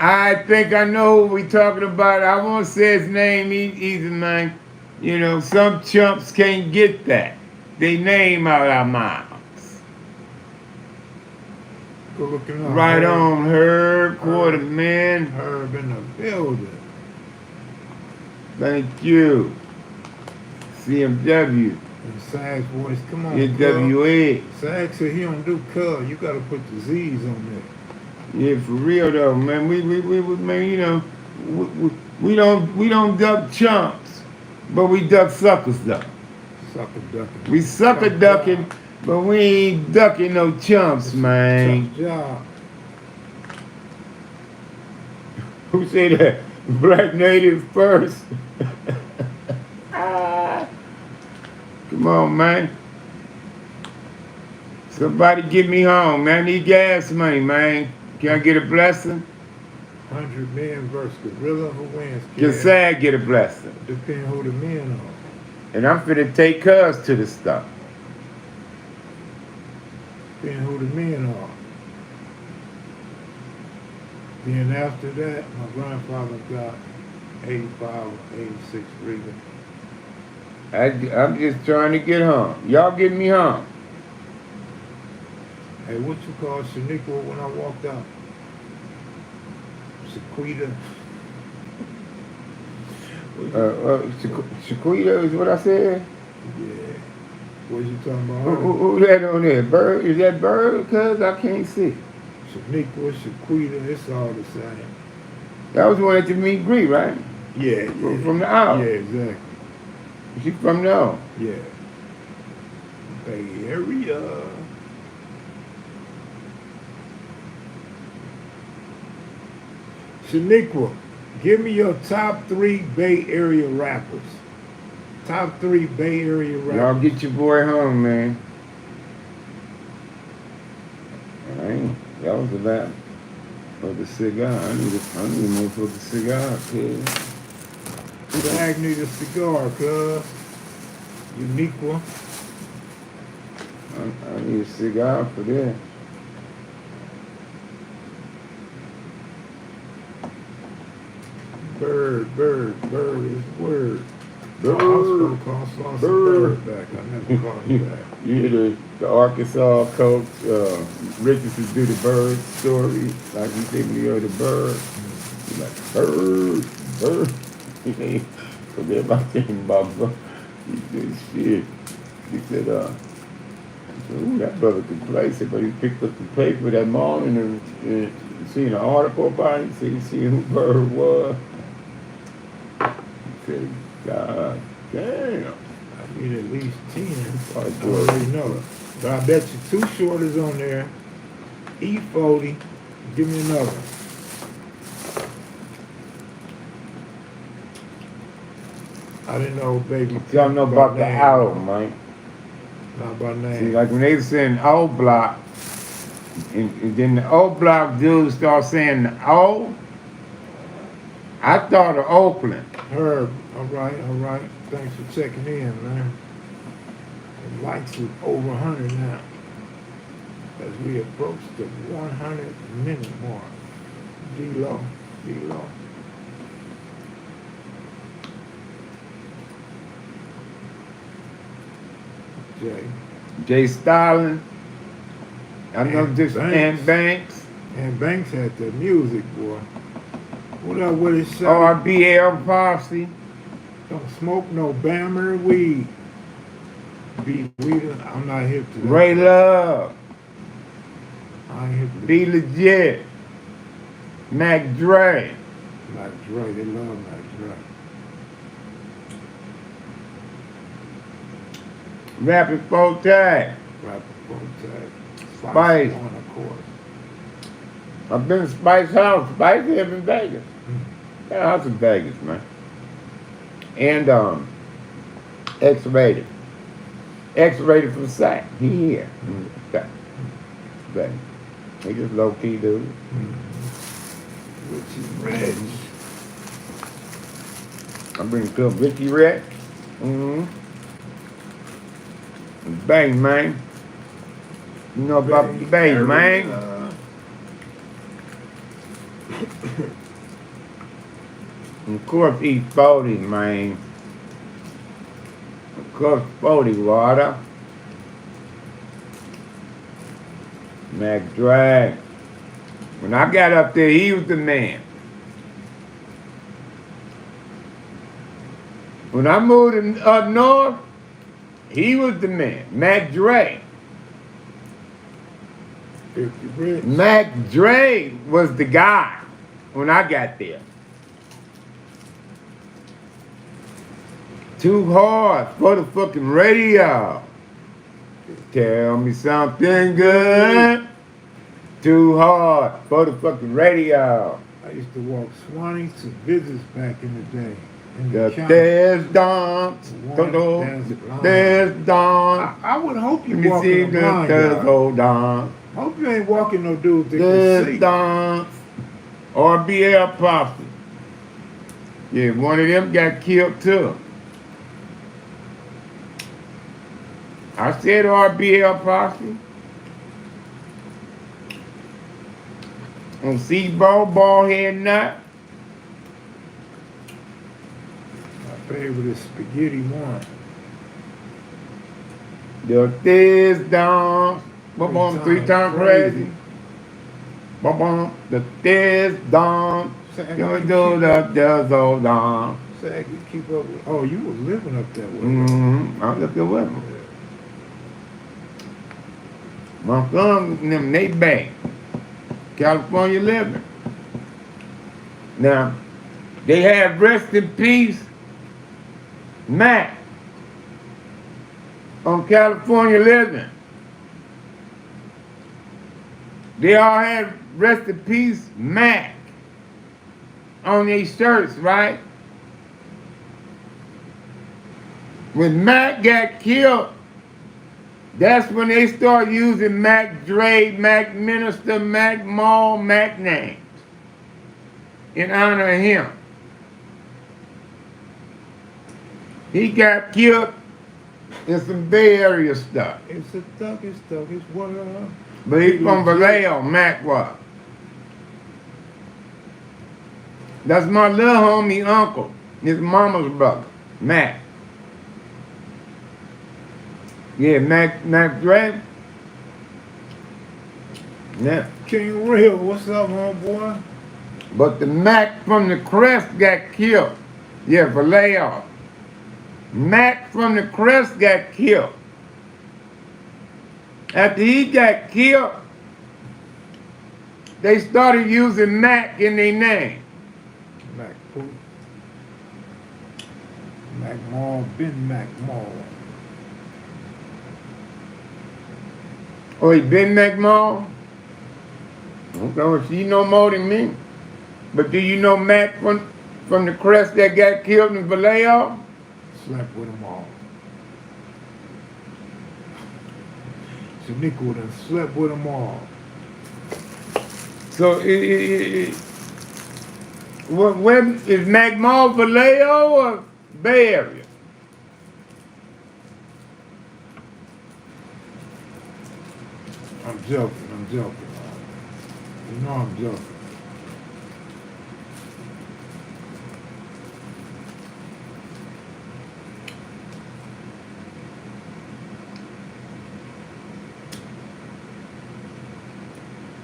I think I know what we talking about. I won't say his name either, man. You know, some chumps can't get that. They name out our mouths. Go looking up. Right on, Herb, Quarterman. Herb in the building. Thank you. CMW. And Sag's voice, come on. NWA. Sag said he don't do cuz. You gotta put the Z's on there. Yeah, for real though, man. We man, you know, we don't duck chumps, but we duck suckers though. Sucker ducking. We sucker ducking, but we ain't ducking no chumps, man. Tough job. Who said that? Black native first. Come on, man. Somebody get me home, man. I need gas money, man. Can I get a blessing? 100 men versus gorilla. Who wins? Can Sag get a blessing? Depending who the men are. And I'm finna take cuz to the stuff. Depending who the men are. Then after that, my grandfather got 85 or 86 Regal. I'm just trying to get home. Y'all get me home. Hey, what you call Shaniqua when I walked out? Shaquita. Shaquita is what I said? Yeah. What you talking about? Who that on there? Bird? Is that Bird? Cuz I can't see. Shaniqua, Shaquita, it's all the same. That was one at the meet and greet, right? Yeah, From the out. Yeah, exactly. She from the out. Yeah. Bay Area. Shaniqua, give me your top 3 Bay Area rappers. Top 3 Bay Area rappers. Y'all get your boy home, man. That was the last for the cigar. I need more for the cigar, kid. Bag need a cigar, cuz. Unique one. I need a cigar for that. Bird is word. Bird. I was supposed to call Saucy Bird back. I never called him back. You hear the Arkansas coach, Richardson do the Bird story, like he said when he heard the Bird. He's like, Bird. He ain't forget about him, Bob. He said, shit. He said, ooh, that brother could play. He said, but he picked up the paper that morning and seen an article about it. He said he seen who Bird was. He said, God damn. I need at least 10. I I already know. But I bet you Too Short is on there. E40. Give me another one. I didn't know, baby. Y'all know about the album, man. Not by name. See, like when they was saying O Block, and then the O Block dudes start saying the O, I thought of Oakland. Herb. All right. Thanks for checking in, man. The likes is over 100 now. As we approach the 100-minute mark. D-Lo. Jay Stalin. I know this and Banks. And Banks had the music, boy. What up with his shot? RBL Posse. Don't smoke no Bammer weed. Be weed. I'm not hip to that. Ray Love. I ain't hip to Be Legit. Mac Dre. Mac Dre. They love Mac Dre. Rapping Forte. Rapper Protect. Spice. On, of course. I've been to Spice House. Spice live in Vegas. Got a house in Vegas, man. And X-Rated. X-Rated from SAC. He here. Vegas. He just low-key dude. Richie Rich. I bring to him Richie Rich. Bang, man. You know about the Bang, man. Of course, E40, man. Of course, 40 water. Mac Drag. When I got up there, he was the man. When I moved up north, he was the man. Mac Dre. 50 Rich. Mac Dre was the guy when I got there. Too hard for the fucking radio. Tell me something good. Too hard for the fucking radio. I used to walk Swanee to visits back in the day. There's dance. There's dance. I would hope you You walking see a blind there's guy. old dance. Hope you ain't walking no dudes that can There's see. dance. RBL Posse. Yeah, one of them got killed too. I said RBL Posse. On C-Ball, Ballhead Nut. My favorite is Spaghetti One. There's dance. Boom, boom, 3 times crazy. Boom, boom, the stairs down. Don't do the stairs all down. Say you keep up with, oh, you was living up that way. Mm-hmm. I was up there with him. My son and them, they back. California living. Now, they have rest in peace Mac on California living. They all have rest in peace Mac on their shirts, right? When Mac got killed, that's when they start using Mac Dre, Mac Minister, Mac Mall, Mac names in honor of him. He got killed in some Bay Area stuff. It's a thug, it's what But he's from Vallejo, Mac was. That's my little homie uncle, his mama's brother, Mac. Yeah, Mac Dre. Yeah. King Real, what's up, homeboy? But the Mac from the Crest got killed. Yeah, Vallejo. Mac from the Crest got killed. After he got killed, they started using Mac in their name. Mac who? Mac Mall, Ben Mac Mall. Oh, he been Mac Mall? Okay, well, she know more than me. But do you know Mac from the Crest that got killed in Vallejo? Slept with them all. Shaniqua done slept with them all. So, where is Mac Mall Vallejo or Bay Area? I'm joking. You know I'm joking.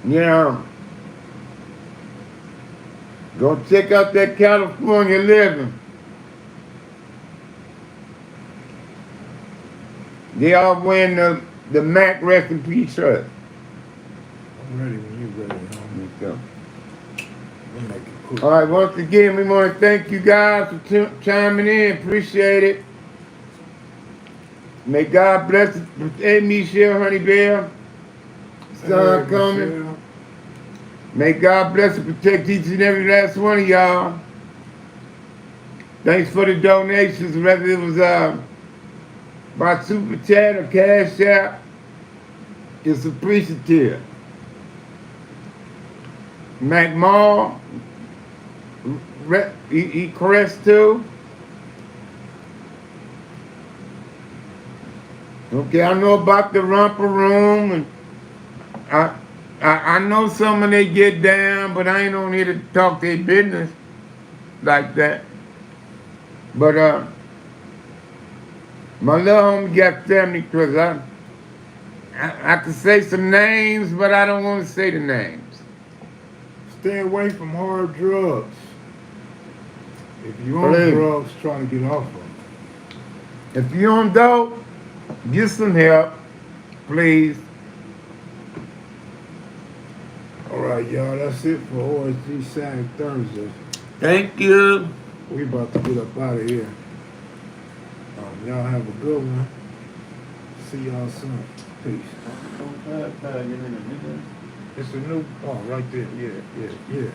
Yeah. Go check out that California living. They all wearing the Mac rest in peace shirt. I'm ready when you're ready, homie. So. We'll make it quick. All right, once again, we want to thank you guys for chiming in. Appreciate it. May God bless it. Hey, Michelle Honey Bear. Son Hey, coming. Michelle. May God bless and protect each and every last one of y'all. Thanks for the donations, whether it was by Super Chat or Cash App. It's appreciative. Mac Mall, he Crest too. Okay, I know about the romper room, and I know some of they get down, but I ain't on here to talk their business like that. But my little homie got family because I can say some names, but I don't want to say the names. Stay away from hard drugs. If you're on Please. drugs, try to get off of them. If you on dope, get some help, please. All right, y'all, that's it for OSG Saturday Thursday. Thank you. We about to get up out of here. Y'all have a good one. See y'all soon. Peace. It's a new, oh, right there. Yeah.